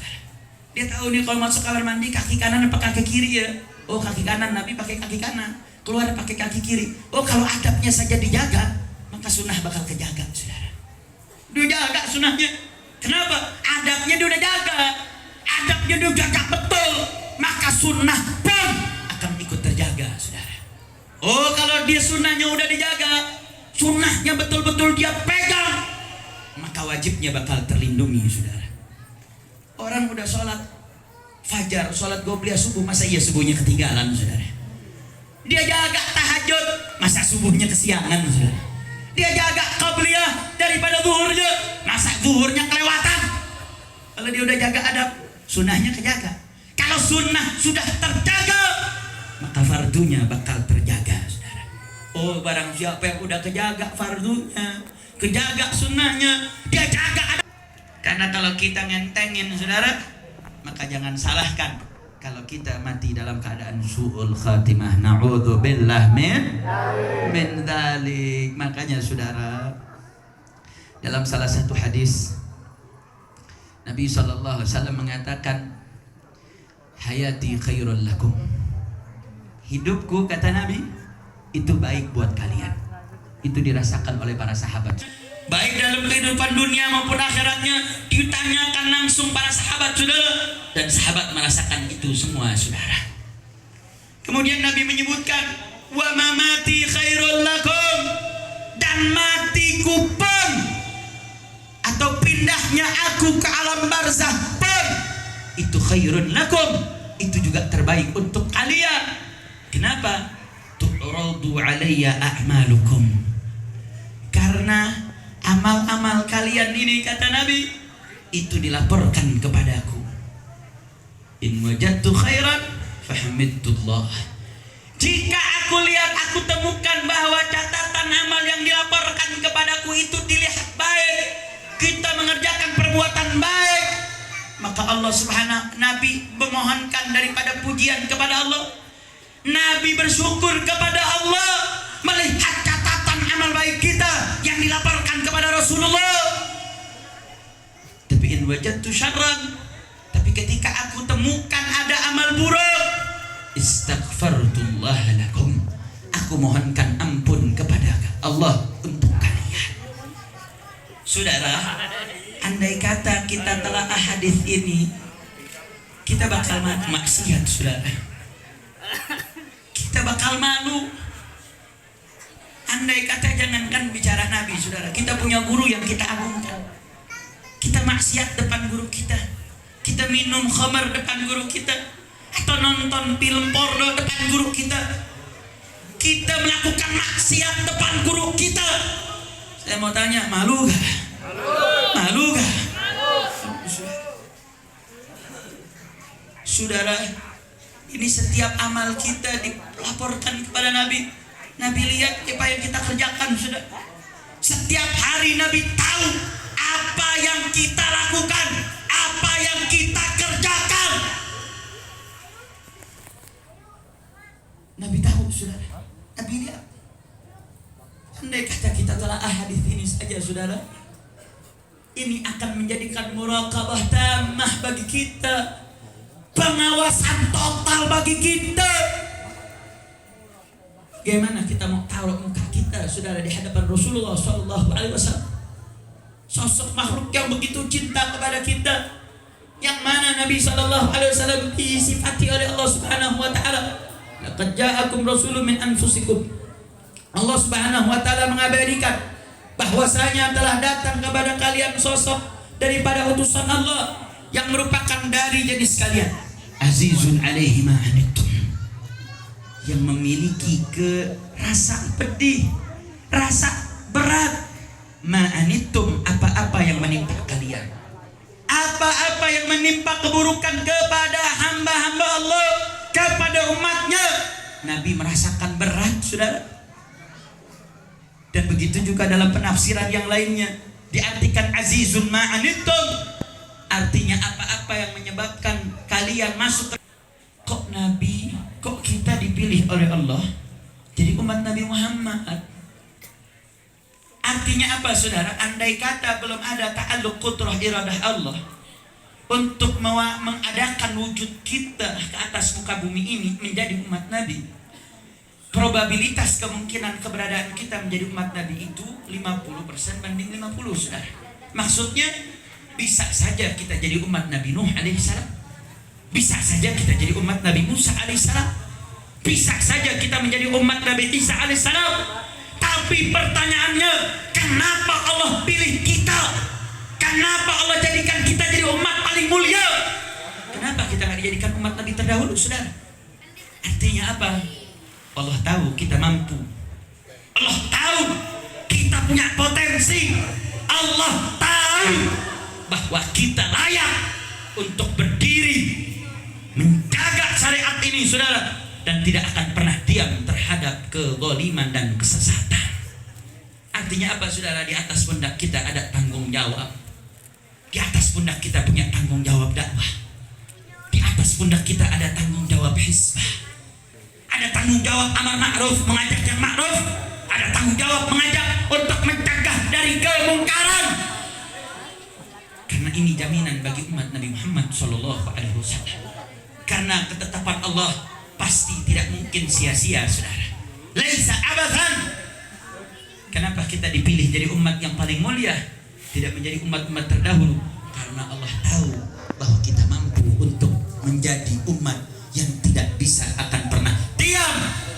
Dia tahu nih kalau masuk kamar mandi kaki kanan apa kaki kiri ya. Oh kaki kanan, Nabi pakai kaki kanan, keluar pakai kaki kiri. Oh kalau adabnya saja dijaga, maka sunnah bakal kejaga saudara. Dia jaga sunnahnya. Kenapa? Adabnya dia udah jaga. Adabnya dia jaga betul, maka sunnah pun akan ikut terjaga saudara. Oh kalau dia sunnahnya udah dijaga, sunnahnya betul-betul dia pegang, maka wajibnya bakal terlindungi saudara. Orang udah sholat fajar, sholat qobliyah subuh, masa iya subuhnya ketinggalan saudara? Dia jaga tahajud, masa subuhnya kesiangan saudara? Dia jaga qobliyah daripada zuhurnya, masa zuhurnya kelewatan? Kalau dia udah jaga adab, sunnahnya kejaga. Kalau sunnah sudah terjaga, maka fardunya bakal terjaga saudara. Oh barang siapa yang udah kejaga fardunya, kejaga sunnahnya, dia jaga adab. Karena kalau kita ngentengin saudara, maka jangan salahkan kalau kita mati dalam keadaan su'ul khatimah. Na'udzubillah min dzalik. Makanya saudara, dalam salah satu hadis Nabi SAW mengatakan, hayati khairul lakum. Hidupku kata Nabi itu baik buat kalian. Itu dirasakan oleh para sahabat. Baik dalam kehidupan dunia maupun akhiratnya ditanyakan langsung para sahabat saudara, dan sahabat merasakan itu semua saudara. Kemudian Nabi menyebutkan wa mamati khairul lakum, dan matiku pun atau pindahnya aku ke alam barzakh pun itu khairun lakum, itu juga terbaik untuk kalian. Kenapa? Tu'radu alayya a'malukum, karena amal-amal kalian ini kata Nabi itu dilaporkan kepadaku. In wajadtu khairan fahamidullah. Jika aku lihat, aku temukan bahwa catatan amal yang dilaporkan kepadaku itu dilihat baik, kita mengerjakan perbuatan baik, maka Allah Subhanahu, Nabi memohonkan daripada pujian kepada Allah. Nabi bersyukur kepada Allah melihat catatan amal baik kita yang dilaporkan kepada Rasulullah. Tapi in wajadtu syarran, tapi ketika aku temukan ada amal buruk, istaghfartullah lakum, aku mohonkan ampun kepada Allah untuk kalian. Saudara, andai kata kita telah hadis ini, kita bakal maksiat, saudara. Kita bakal malu. Andai kata jangankan bicara Nabi, saudara, kita punya guru yang kita agungkan, kita maksiat depan guru kita, kita minum khamar depan guru kita, atau nonton film porno depan guru kita, kita melakukan maksiat depan guru kita. Saya mau tanya, malu gak? Malu gak? Saudara, ini setiap amal kita dilaporkan kepada Nabi. Nabi lihat apa yang kita kerjakan, saudara. Setiap hari Nabi tahu apa yang kita lakukan, apa yang kita kerjakan. Nabi tahu, saudara. Nabi lihat. Andai kata kita telah hadis ini saja, saudara, ini akan menjadikan muraqabah tamah bagi kita, pengawasan total bagi kita. Bagaimana kita mau taruh muka kita, saudara, di hadapan Rasulullah SAW, sosok makhluk yang begitu cinta kepada kita, yang mana Nabi SAW disifati oleh Allah Subhanahu Wa Taala. Laqad ja'akum rasulun min anfusikum. Allah Subhanahu Wa Taala mengabadikan bahwasanya telah datang kepada kalian sosok daripada utusan Allah yang merupakan dari jenis kalian. Azizun alaihi ma anittum, yang memiliki rasa pedih, rasa berat. Ma'anitum, apa-apa yang menimpa kalian, apa-apa yang menimpa keburukan kepada hamba-hamba Allah, kepada umatnya, Nabi merasakan berat, saudara. Dan begitu juga dalam penafsiran yang lainnya diartikan azizun ma'anitum, artinya apa-apa yang menyebabkan kalian masuk ke... Kok Nabi, kok kita dipilih oleh Allah jadi umat Nabi Muhammad? Artinya apa, saudara? Andai kata belum ada ta'alluq qudrah iradah Allah untuk mengadakan wujud kita ke atas muka bumi ini menjadi umat Nabi, probabilitas kemungkinan keberadaan kita menjadi umat Nabi itu 50% banding 50, saudara. Maksudnya bisa saja kita jadi umat Nabi Nuh alaihissalam, bisa saja kita jadi umat Nabi Musa alaihissalam, bisa saja kita menjadi umat Nabi Isa alaihissalam. Tapi pertanyaannya, kenapa Allah pilih kita? Kenapa Allah jadikan kita jadi umat paling mulia? Kenapa kita nggak dijadikan umat Nabi terdahulu, saudara? Artinya apa? Allah tahu kita mampu. Allah tahu kita punya potensi. Allah tahu bahwa kita layak untuk berdiri menjaga syariat ini, saudara, dan tidak akan pernah diam terhadap kezaliman dan kesesatan. Artinya apa, saudara? Di atas pundak kita ada tanggung jawab. Di atas pundak kita punya tanggung jawab dakwah. Di atas pundak kita ada tanggung jawab hizbah. Ada tanggung jawab amar ma'ruf, mengajak yang ma'ruf. Ada tanggung jawab mengajak untuk mencegah dari kemungkaran. Karena ini jaminan bagi umat Nabi Muhammad SAW. Karena ketetapan Allah pasti tidak mungkin sia-sia, saudara. Laisa abathan. Kenapa kita dipilih jadi umat yang paling mulia, tidak menjadi umat-umat terdahulu? Karena Allah tahu bahwa kita mampu untuk menjadi umat yang tidak bisa akan pernah diam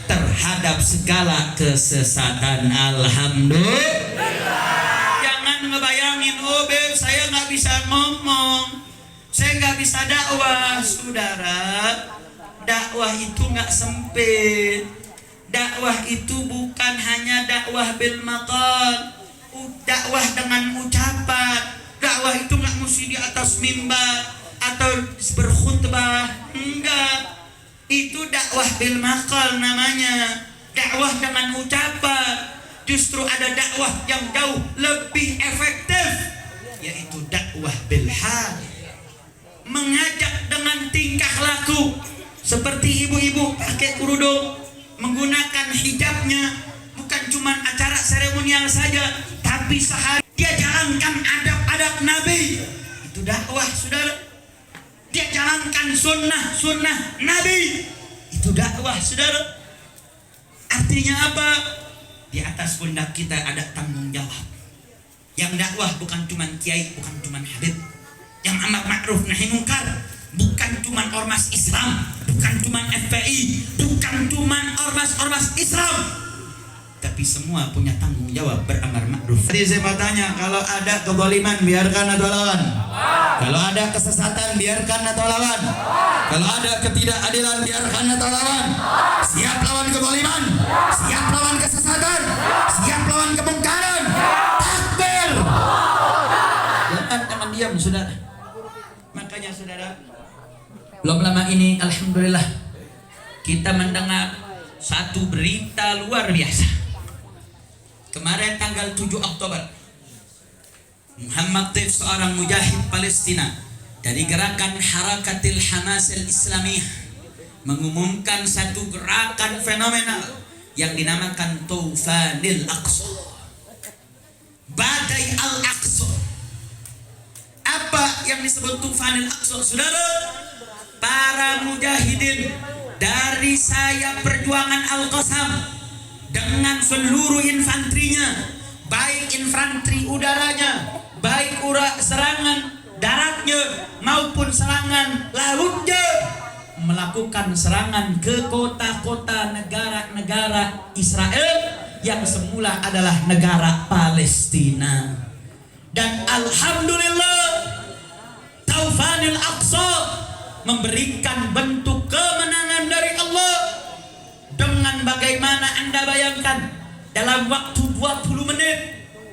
terhadap segala kesesatan. Alhamdulillah. Jangan ngebayangin, oh beb, saya nggak bisa ngomong, saya nggak bisa dakwah, saudara. Dakwah itu nggak sempit. Dakwah itu bukan hanya dakwah bil maqal, dakwah dengan ucapan. Dakwah itu nggak mesti di atas mimbar atau berkhutbah, enggak. Itu dakwah bil maqal namanya, dakwah dengan ucapan. Justru ada dakwah yang jauh lebih efektif, yaitu dakwah bil hal, mengajak dengan tingkah laku. Seperti ibu-ibu pakai kerudung, menggunakan hijabnya, bukan cuma acara seremonial saja, tapi sehari dia jalankan adab-adab Nabi. Itu dakwah, saudara. Dia jalankan sunnah Nabi. Itu dakwah, saudara. Artinya apa? Di atas pundak kita ada tanggung jawab. Yang dakwah bukan cuma kiai, bukan cuma habib. Yang amar ma'ruf nahi mungkar bukan cuma ormas Islam, bukan cuma FPI, bukan cuma ormas Islam, tapi semua punya tanggung jawab beramar ma'ruf. Jadi saya mau tanya, kalau ada kezaliman biarkan atau lawan? Kalau ada kesesatan biarkan atau lawan? Kalau ada ketidakadilan biarkan atau lawan? Siap lawan kezaliman, siap lawan kesesatan, siap lawan kemungkaran. Takbir. Jangan diam, saudara. Makanya saudara, belum lama ini alhamdulillah kita mendengar satu berita luar biasa. Kemarin tanggal 7 Oktober, Muhammad Taif, seorang mujahid Palestina dari gerakan Harakatil Hamas al-Islamiyah, mengumumkan satu gerakan fenomenal yang dinamakan Tufanil Aqsa, Badai Al-Aqsa. Apa yang disebut Tufanil Aqsa, saudara? Para mujahidin dari sayap perjuangan Al-Qassam dengan seluruh infanterinya, baik infanteri udaranya, baik serangan daratnya maupun serangan lautnya, melakukan serangan ke kota-kota negara-negara Israel yang semula adalah negara Palestina. Dan alhamdulillah, Tufanil Aqsa memberikan bentuk kemenangan dari Allah. Dengan bagaimana Anda bayangkan, dalam waktu 20 menit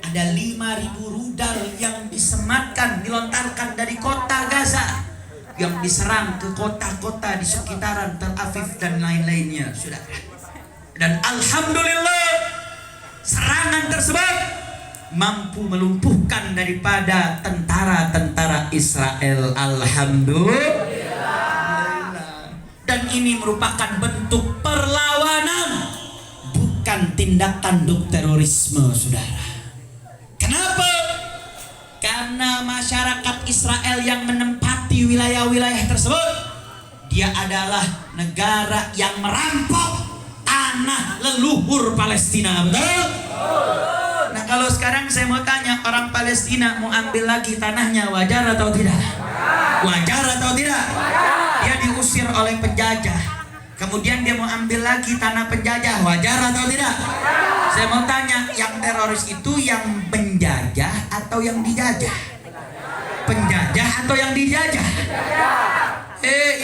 ada 5.000 rudal yang disematkan, dilontarkan dari kota Gaza, yang diserang ke kota-kota di sekitaran Tel Aviv dan lain-lainnya, saudara. Dan alhamdulillah, serangan tersebut mampu melumpuhkan daripada tentara-tentara Israel. Alhamdulillah. Dan ini merupakan bentuk perlawanan, bukan tindakan terorisme, saudara. Kenapa? Karena masyarakat Israel yang menempati wilayah-wilayah tersebut, dia adalah negara yang merampok tanah leluhur Palestina, betul? Nah, kalau sekarang saya mau tanya, orang Palestina mau ambil lagi tanahnya, wajar atau tidak? Wajar atau tidak? Dia diusir oleh penjajah, kemudian dia mau ambil lagi tanah penjajah, wajar atau tidak? Saya mau tanya, yang teroris itu yang penjajah atau yang dijajah? Penjajah atau yang dijajah?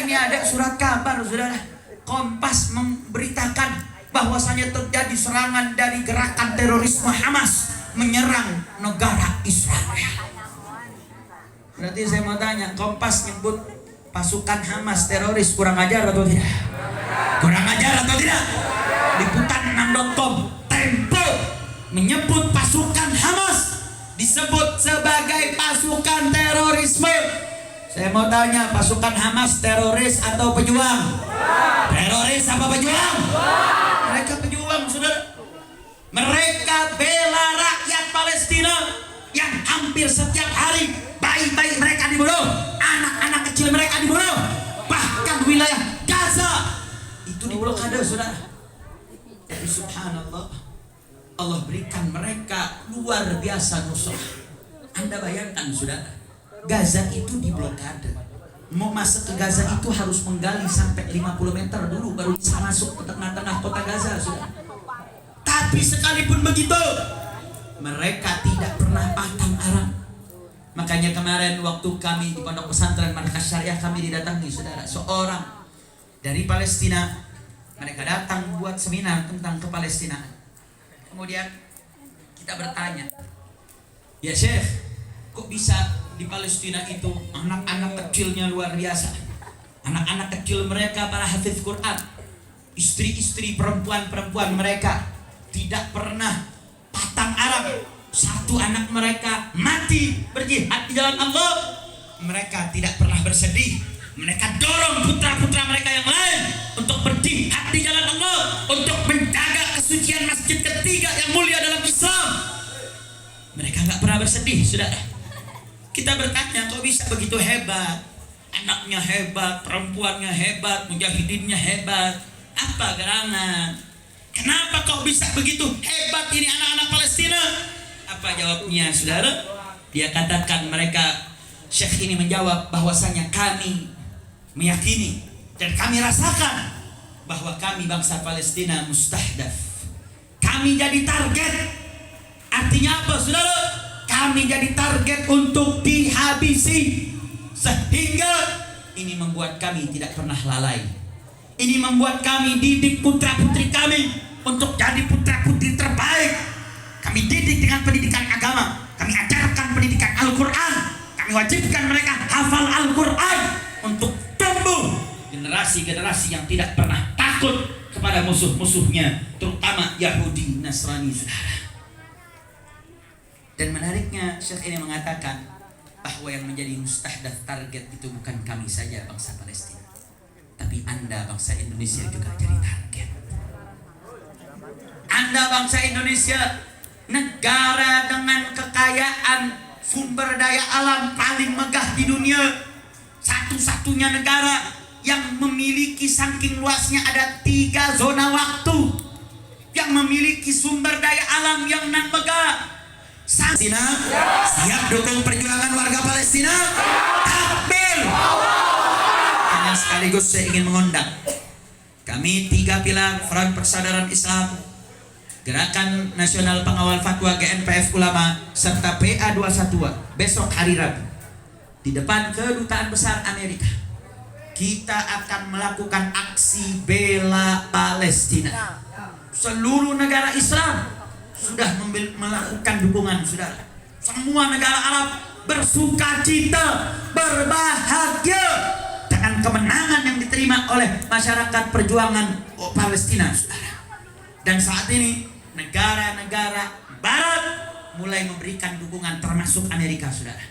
Ini ada surat kabar, saudara. Kompas memberitakan bahwasanya terjadi serangan dari gerakan terorisme Hamas menyerang negara Israel. Berarti saya mau tanya, Kompas nyebut pasukan Hamas teroris, kurang ajar atau tidak? Kurang ajar atau tidak? Liputan 6.com, Tempo menyebut pasukan Hamas disebut sebagai pasukan terorisme. Saya mau tanya, pasukan Hamas teroris atau pejuang? Teroris apa pejuang? Mereka pejuang, saudara. Mereka bela rakyat Palestina yang hampir setiap hari bayi-bayi mereka dibunuh, anak-anak kecil mereka dibunuh, bahkan wilayah Gaza itu diblokade, saudara. Tapi subhanallah, Allah berikan mereka luar biasa nusrah. Anda bayangkan, saudara, Gaza itu diblokade. Mau masuk ke Gaza itu harus menggali sampai 50 meter dulu baru bisa masuk ke tengah-tengah kota Gaza, saudara. Tapi sekalipun begitu, mereka tidak pernah pantang arang. Makanya kemarin waktu kami di Pondok Pesantren Markas Syariah, kami didatangi, saudara, seorang dari Palestina. Mereka datang buat seminar tentang kepalestinaan. Kemudian kita bertanya, ya Syekh, kok bisa di Palestina itu anak-anak kecilnya luar biasa? Anak-anak kecil mereka para hafiz Quran, istri-istri perempuan-perempuan mereka tidak pernah patang arang. Satu anak mereka mati berjihad di jalan Allah, mereka tidak pernah bersedih. Mereka dorong putra-putra mereka yang lain untuk berjihad di jalan Allah, untuk menjaga kesucian masjid ketiga yang mulia dalam Islam. Mereka nggak pernah bersedih, saudara. Kita bertanya, kok bisa begitu hebat? Anaknya hebat, perempuannya hebat, mujahidinnya hebat. Apa gerangan? Kenapa kok bisa begitu hebat ini anak-anak Palestina? Apa jawabnya saudara? Dia katakan mereka, Syekh ini menjawab bahwasanya kami meyakini dan kami rasakan bahwa kami bangsa Palestina mustahdaf. Kami jadi target. Artinya apa saudara? Kami jadi target untuk dihabisi. Sehingga ini membuat kami tidak pernah lalai. Ini membuat kami didik putra-putri kami untuk jadi putra-putri terbaik. Kami didik dengan pendidikan agama. Kami ajarkan pendidikan Al-Quran. Kami wajibkan mereka hafal Al-Quran untuk tumbuh generasi-generasi yang tidak pernah takut kepada musuh-musuhnya, terutama Yahudi, Nasrani, saudara. Dan menariknya, Syekh ini mengatakan bahwa yang menjadi mustahdaf target itu bukan kami saja bangsa Palestina, tapi Anda bangsa Indonesia juga jadi target. Anda bangsa Indonesia, negara dengan kekayaan sumber daya alam paling megah di dunia, satu-satunya negara yang memiliki saking luasnya ada 3 zona waktu, yang memiliki sumber daya alam yang nan megah. Palestina siap dukung perjuangan warga Palestina. Takbir. Hanya sekaligus saya ingin mengundang kami 3 pilar Front Persaudaraan Islam, Gerakan Nasional Pengawal Fatwa GNPF Ulama, serta PA212 besok hari Rabu di depan Kedutaan Besar Amerika. Kita akan melakukan aksi bela Palestina. Seluruh negara Islam sudah melakukan dukungan, saudara. Semua negara Arab bersuka cita, berbahagia dengan kemenangan yang diterima oleh masyarakat perjuangan Palestina, saudara. Dan saat ini negara-negara Barat mulai memberikan dukungan, termasuk Amerika, saudara.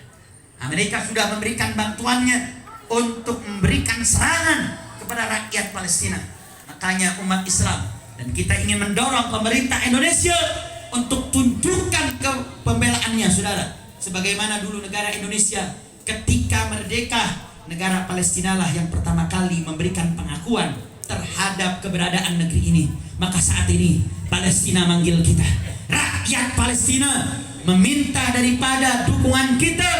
Amerika sudah memberikan bantuannya untuk memberikan serangan kepada rakyat Palestina. Makanya umat Islam dan kita ingin mendorong pemerintah Indonesia untuk tunjukkan ke pembelaannya, saudara. Sebagaimana dulu negara Indonesia ketika merdeka, negara Palestina lah yang pertama kali memberikan pengakuan terhadap keberadaan negeri ini. Maka saat ini Palestina manggil kita, rakyat Palestina meminta daripada dukungan kita.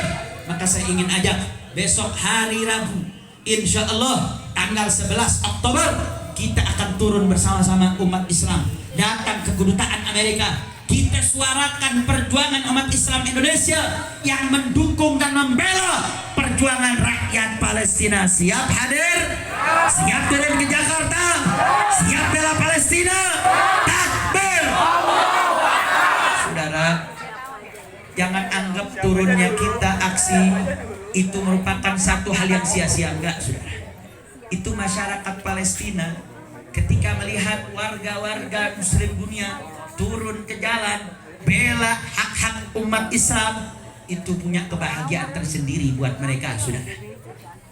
Maka saya ingin ajak besok hari Rabu, insya Allah tanggal 11 Oktober, kita akan turun bersama-sama umat Islam datang ke Kedutaan Amerika. Kita suarakan perjuangan umat Islam Indonesia yang mendukung dan membela perjuangan rakyat Palestina. Siap hadir? Siap turun ke Jakarta? Siap bela Palestina? Takbir! Saudara, jangan anggap turunnya kita aksi itu merupakan satu hal yang sia-sia. Enggak, saudara. Itu masyarakat Palestina ketika melihat warga-warga muslim dunia turun ke jalan bela hak-hak umat Islam, itu punya kebahagiaan tersendiri buat mereka, saudara.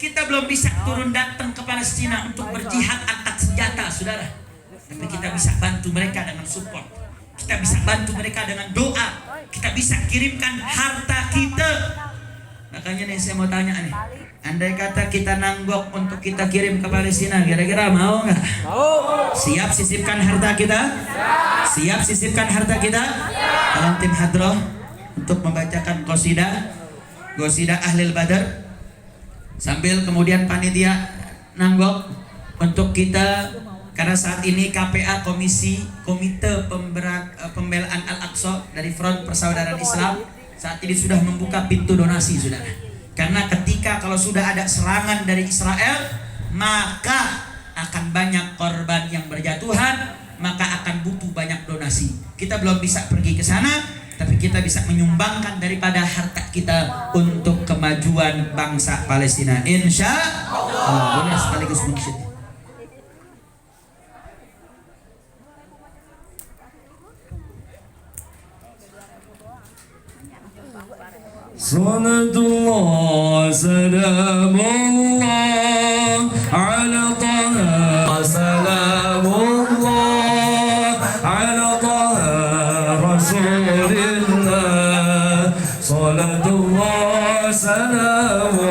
Kita belum bisa turun datang ke Palestina untuk berjihad angkat senjata, saudara, tapi kita bisa bantu mereka dengan support. Kita bisa bantu mereka dengan doa. Kita bisa kirimkan harta kita. Makanya nih saya mau tanya nih, andai kata kita nanggok untuk kita kirim ke Palestina, kira-kira mau nggak? Siap sisipkan harta kita? Siap sisipkan harta kita? Dalam tim hadroh untuk membacakan qasidah Ahlil Badar, sambil kemudian panitia nanggok untuk kita, karena saat ini KPA Komite Pembelaan Al-Aqsa dari Front Persaudaraan Islam saat ini sudah membuka pintu donasi, saudara. Karena ketika kalau sudah ada serangan dari Israel, maka akan banyak korban yang berjatuhan, maka akan butuh banyak donasi. Kita belum bisa pergi ke sana, tapi kita bisa menyumbangkan daripada harta kita untuk kemajuan bangsa Palestina. Insya Allah. Boleh sekaligus munsyid. Salatullah salamullah ala taha, salamullah ala taha rasulillah. Salatullah salamullah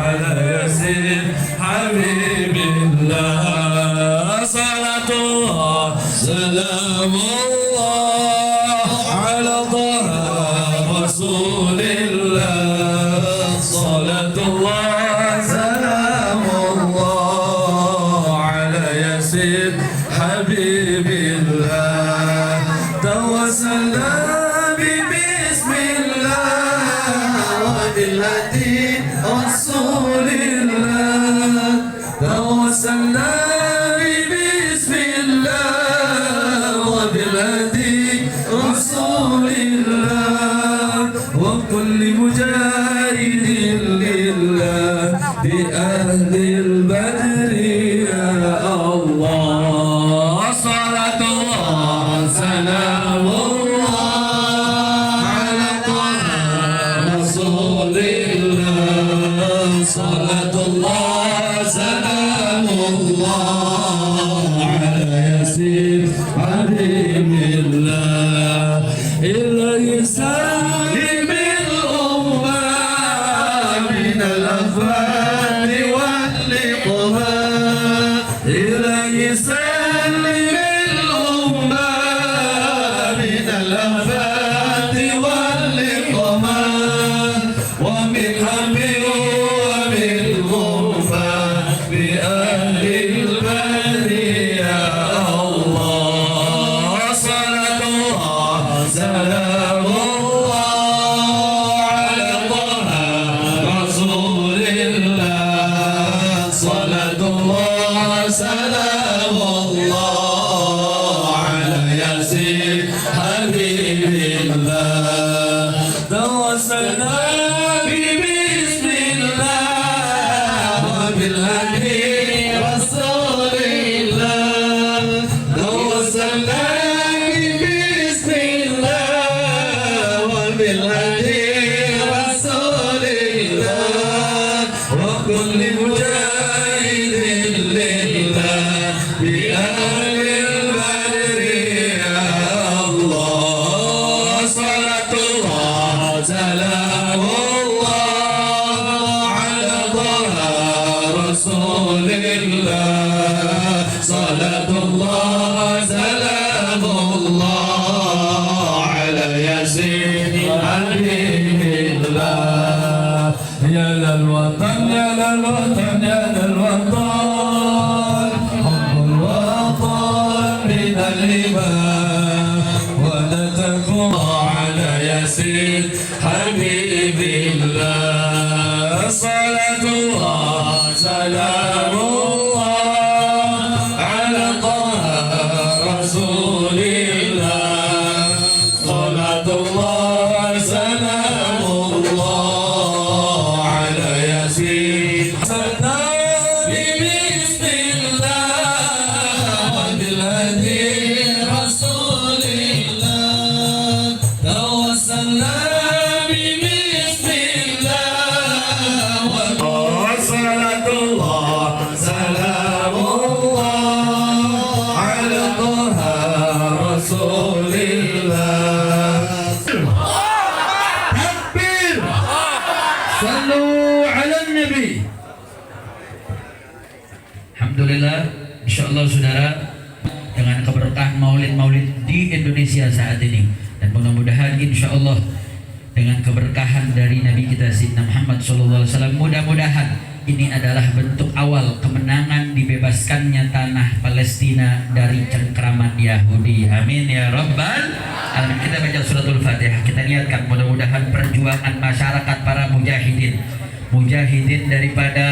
ala yasin habibillah. Salatullah salamullah أهل البدر يا الله صلاة الله سلام الله على طه رسول الله صلاة الله سلام الله على ياسين حبيب الله إلهي سلم الأمة من الأفات واللقمات إلهي سلم الأمة من الأفات واللقمات ومن هم ومن غربة بأهل البر يا الله صلاة الله سلام الله على طه رسول الله صلاة الله سلام الله على ياسين حبيب الله توسلنا بسم الله وبالهدي رسول الله توسلنا بسم الله وبالهدي رسول الله وكل مجاهد لله بأهل البدر يا الله صلاة الله سلام الله على طه رسول الله صلاة الله سلام الله على ياسين حبيب الله يا للوطن يا للوطن يا للوطن حب الوطن من الإيمان ولا تكن على ياسين حبيب الله صلاة الله سلام الله على طه رسول الله صلاة الله سلام الله على ياسين صلنا بسم الله وبالهدي رسول الله توسلنا بسم الله وصلاة الله سلام الله على طه رسول الله تكبير صلوا على النبي. Alhamdulillah, insyaallah saudara, dengan keberkahan maulid-maulid di Indonesia saat ini, dan mudah-mudahan insyaallah dengan keberkahan dari Nabi kita Sayyidina Muhammad SAW, mudah-mudahan ini adalah bentuk awal kemenangan dibebaskannya tanah Palestina dari cengkraman Yahudi. Amin ya rabbal alamin. Kita baca suratul Fatihah, kita niatkan mudah-mudahan perjuangan masyarakat para mujahidin daripada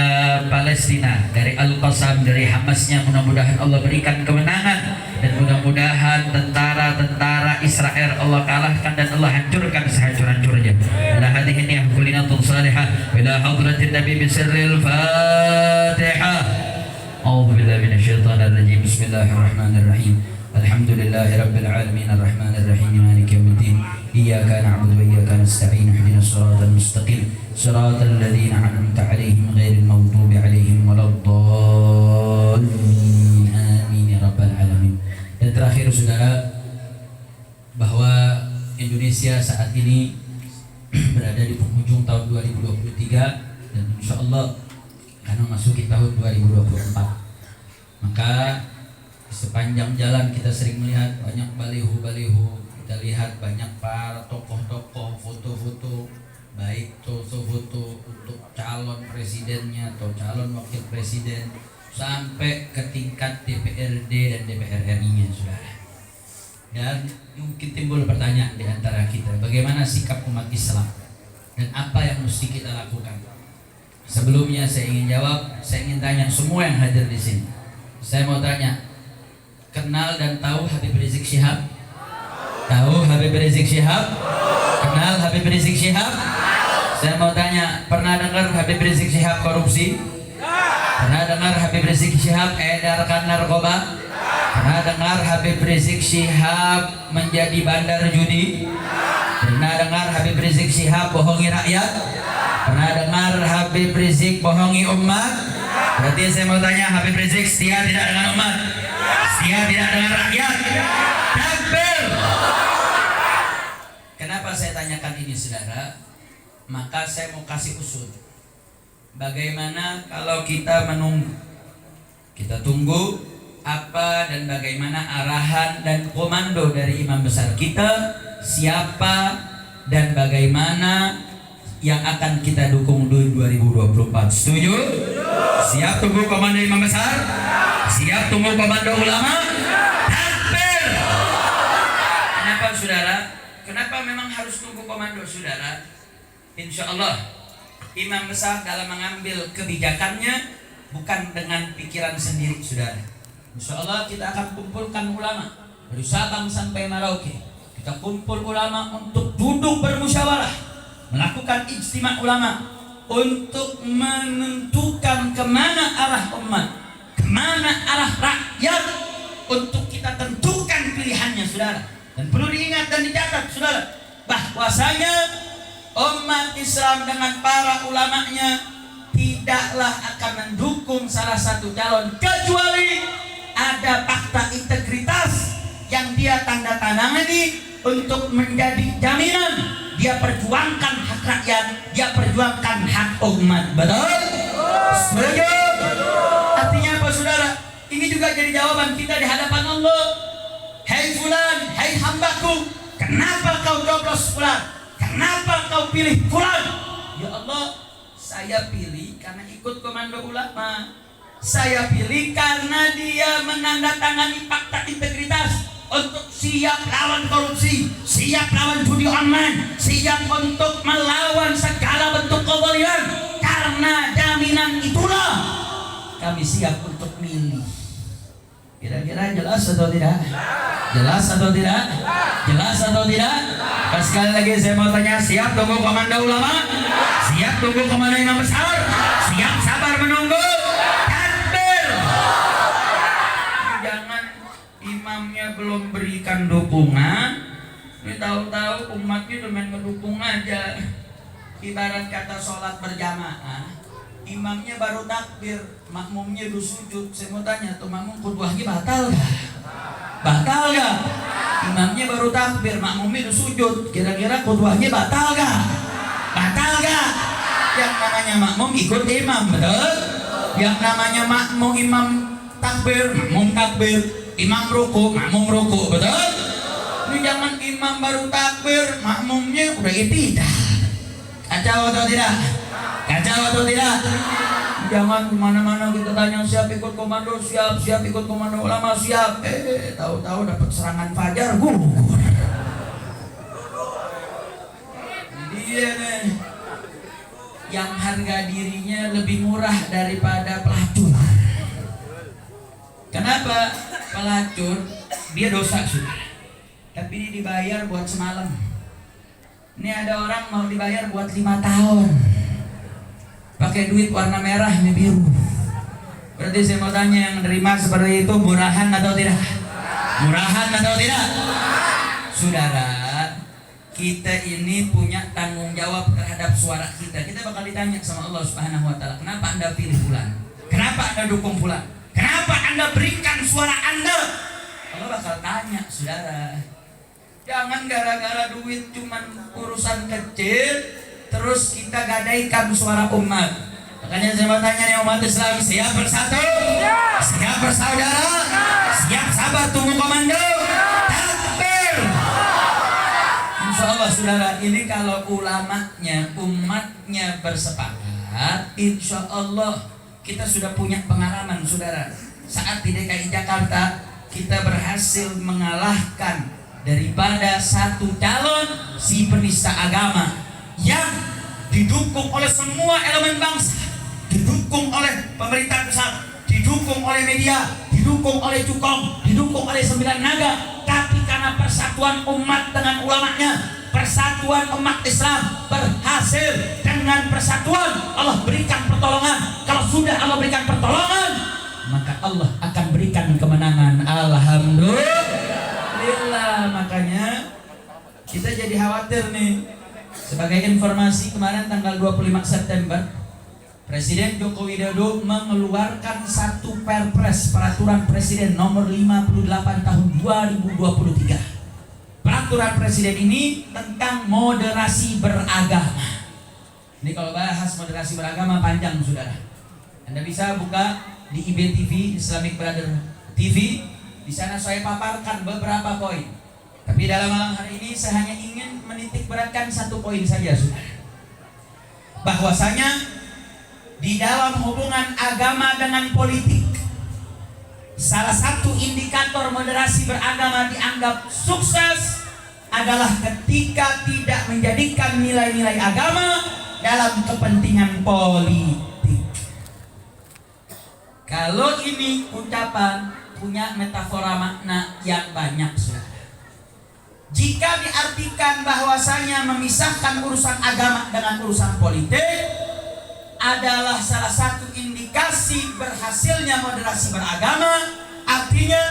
Palestina, dari Al-Qassam, dari Hamasnya, mudah-mudahan Allah berikan kemenangan, dan mudah-mudahan tentara-tentara Israel Allah kalahkan dan Allah hancurkan sehancur-hancurnya. Ila hadhihi niyyah kullinatun salihah ila hadratin nabi bisirril Fatihah. A'udzu billahi minasyaitonir rajim. Bismillahirrahmanirrahim. Alhamdulillahi rabbil alamin arrahmanir rahim maliki yaumiddin. Iyyaka na'budu wa iyyaka nasta'in ihdinas siratal mustaqim siratal ladzina an'amta 'alaihim ghairil maghdubi 'alaihim waladdallin. Amin ya rabbal alamin. Dan terakhir saudara, bahwa Indonesia saat ini berada di penghujung tahun 2023, dan insyaallah akan memasuki tahun 2024. Maka sepanjang jalan kita sering melihat banyak baliho-baliho, kita lihat banyak para tokoh-tokoh, foto-foto, baik foto untuk calon presidennya atau calon wakil presiden, sampai ke tingkat DPRD dan DPR RI-nya, saudara. Dan mungkin timbul pertanyaan di antara kita, bagaimana sikap umat Islam dan apa yang mesti kita lakukan? Sebelumnya saya ingin jawab, saya ingin tanya semua yang hadir di sini. Saya mau tanya, kenal dan tahu Habib Rizik Syihab? Tahu Habib Rizik Syihab? Kenal Habib Rizik Syihab? Saya mau tanya, pernah dengar Habib Rizik Syihab korupsi? Pernah dengar Habib Rizik Syihab edarkan narkoba? Pernah dengar Habib Rizik Syihab menjadi bandar judi? Pernah dengar Habib Rizik Syihab bohongi rakyat? Pernah dengar Habib Rizik bohongi umat? Berarti saya mau tanya, Habib Rizik setia tidak dengan umat? Setia tidak dengan rakyat? Takbir! Kenapa saya tanyakan ini, saudara? Maka saya mau kasih usul. Bagaimana kalau kita menunggu? Kita tunggu apa dan bagaimana arahan dan komando dari imam besar kita, siapa dan bagaimana yang akan kita dukung di 2024. Setuju? Siap tunggu komando imam besar? Siap tunggu komando ulama? Takbir! Kenapa, saudara? Kenapa memang harus tunggu komando, saudara? Insya Allah imam besar dalam mengambil kebijakannya bukan dengan pikiran sendiri, saudara. Insya Allah kita akan kumpulkan ulama dari Sabang sampai Merauke. Kita kumpul ulama untuk duduk bermusyawarah, melakukan ijtima ulama untuk menentukan kemana arah umat, kemana arah rakyat, untuk kita tentukan pilihannya, saudara. Dan perlu diingat dan dicatat, saudara, bahwasanya umat Islam dengan para ulamanya tidaklah akan mendukung salah satu calon kecuali ada fakta integritas yang dia tanda tangani untuk menjadi jaminan dia perjuangkan hak rakyat, dia perjuangkan hak umat. Betul? Setuju? Artinya apa, saudara? Ini juga jadi jawaban kita di hadapan Allah. Hei fulan, hei hambaku, kenapa kau coblos fulan? Kenapa kau pilih fulan? Ya Allah, saya pilih karena ikut komando ulama. Saya pilih karena dia menandatangani fakta integritas untuk siap lawan korupsi, siap lawan judi online, siap untuk melawan segala bentuk kezaliman. Karena jaminan itulah kami siap untuk milih. Kira-kira jelas atau tidak? Jelas atau tidak? Jelas atau tidak? Sekali lagi saya mau tanya, siap tunggu komando ulama? Siap tunggu komando imam besar? Siap sabar menunggu? Takbir! Jangan imamnya belum berikan dukungan, ini tahu-tahu umatnya cuma ngedukung aja. Ibarat kata sholat berjamaah, imamnya baru takbir, makmumnya udah sujud. Saya mau tanya tuh, makmum kuduahnya batal gak? Batal gak? Imamnya baru takbir, makmumnya udah sujud. Kira-kira kuduahnya batal gak? Batal gak? Yang namanya makmum ikut imam, betul? Yang namanya makmum imam takbir, makmum takbir. Imam ruku, makmum ruku, betul? Ini jangan imam baru takbir, makmumnya udah itidah. Kacau atau tidak? Kacau atau tidak? Jangan kemana-mana kita tanya siap ikut komando, siap ikut komando ulama, siap. Tahu-tahu dapat serangan fajar, gugur. Dia nih yang harga dirinya lebih murah daripada pelacur. Kenapa? Pelacur dia dosa sudah, tapi dia dibayar buat semalam. Ini ada orang mau dibayar buat 5 tahun. Pakai duit warna merah ini biru. Berarti saya mau tanya, yang menerima seperti itu murahan atau tidak? Murahan atau tidak? Saudara, kita ini punya tanggung jawab terhadap suara kita. Kita bakal ditanya sama Allah Subhanahu wa taala, kenapa Anda pilih fulan? Kenapa Anda dukung fulan? Kenapa Anda berikan suara Anda? Allah bakal tanya, saudara. Jangan gara-gara duit cuman urusan kecil terus kita gadaikan suara umat. Makanya saya mau tanya nih umat Islam, siap bersatu? Siap bersaudara? Siap sabar tunggu komando? Takbir! Insya Allah, saudara, ini kalau ulamanya, umatnya bersepakat, insya Allah kita sudah punya pengalaman, saudara. Saat di DKI Jakarta kita berhasil mengalahkan daripada satu calon si penista agama yang didukung oleh semua elemen bangsa, didukung oleh pemerintah pusat, didukung oleh media, didukung oleh Cukong, didukung oleh 9 naga. Tapi karena persatuan umat dengan ulamanya, persatuan umat Islam berhasil. Dengan persatuan Allah berikan pertolongan. Kalau sudah Allah berikan pertolongan, maka Allah akan berikan kemenangan. Alhamdulillah. Makanya kita jadi khawatir nih. Sebagai informasi, kemarin tanggal 25 September Presiden Joko Widodo mengeluarkan satu Perpres, peraturan Presiden nomor 58 tahun 2023. Peraturan Presiden ini tentang moderasi beragama. Ini kalau bahas moderasi beragama panjang, saudara. Anda bisa buka di IBTV, Islamic Brother TV. Di sana saya paparkan beberapa poin. Tapi dalam malam hari ini saya hanya ingin menitik beratkan satu poin saja, saudara. Bahwasanya di dalam hubungan agama dengan politik, salah satu indikator moderasi beragama dianggap sukses adalah ketika tidak menjadikan nilai-nilai agama dalam kepentingan politik. Kalau ini ucapan punya metafora makna yang banyak, saudara. Jika diartikan bahwasanya memisahkan urusan agama dengan urusan politik adalah salah satu indikasi berhasilnya moderasi beragama, artinya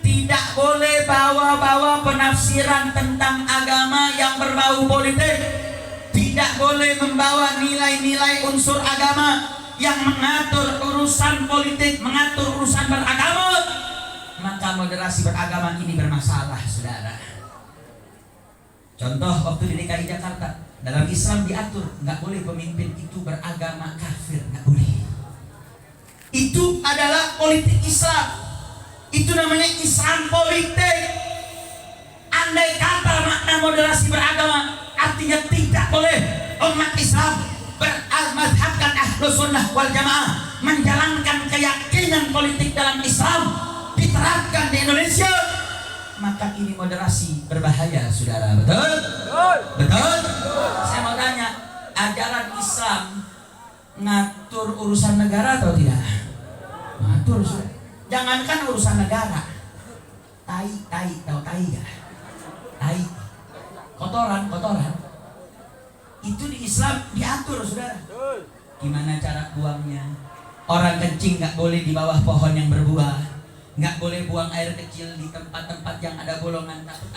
tidak boleh bawa-bawa penafsiran tentang agama yang berbau politik, tidak boleh membawa nilai-nilai unsur agama yang mengatur urusan politik, mengatur urusan beragama, maka moderasi beragama ini bermasalah, saudara. Contoh waktu di DKI Jakarta, dalam Islam diatur nggak boleh pemimpin itu beragama kafir, nggak boleh. Itu adalah politik Islam. Itu namanya Islam politik. Andai kata makna moderasi beragama artinya tidak boleh umat Islam bermadhabkan ahlus sunnah wal jamaah menjalankan keyakinan politik dalam Islam diterapkan di Indonesia, maka ini moderasi berbahaya, saudara. Betul? Betul? Saya mau tanya, ajaran Islam ngatur urusan negara atau tidak? Ngatur, saudara. Jangankan urusan negara, tahu tai ya? Tai, kotoran, itu di Islam diatur, saudara. Gimana cara buangnya? Orang kencing nggak boleh di bawah pohon yang berbuah. Nggak boleh buang air kecil di tempat-tempat yang ada bolongan, takut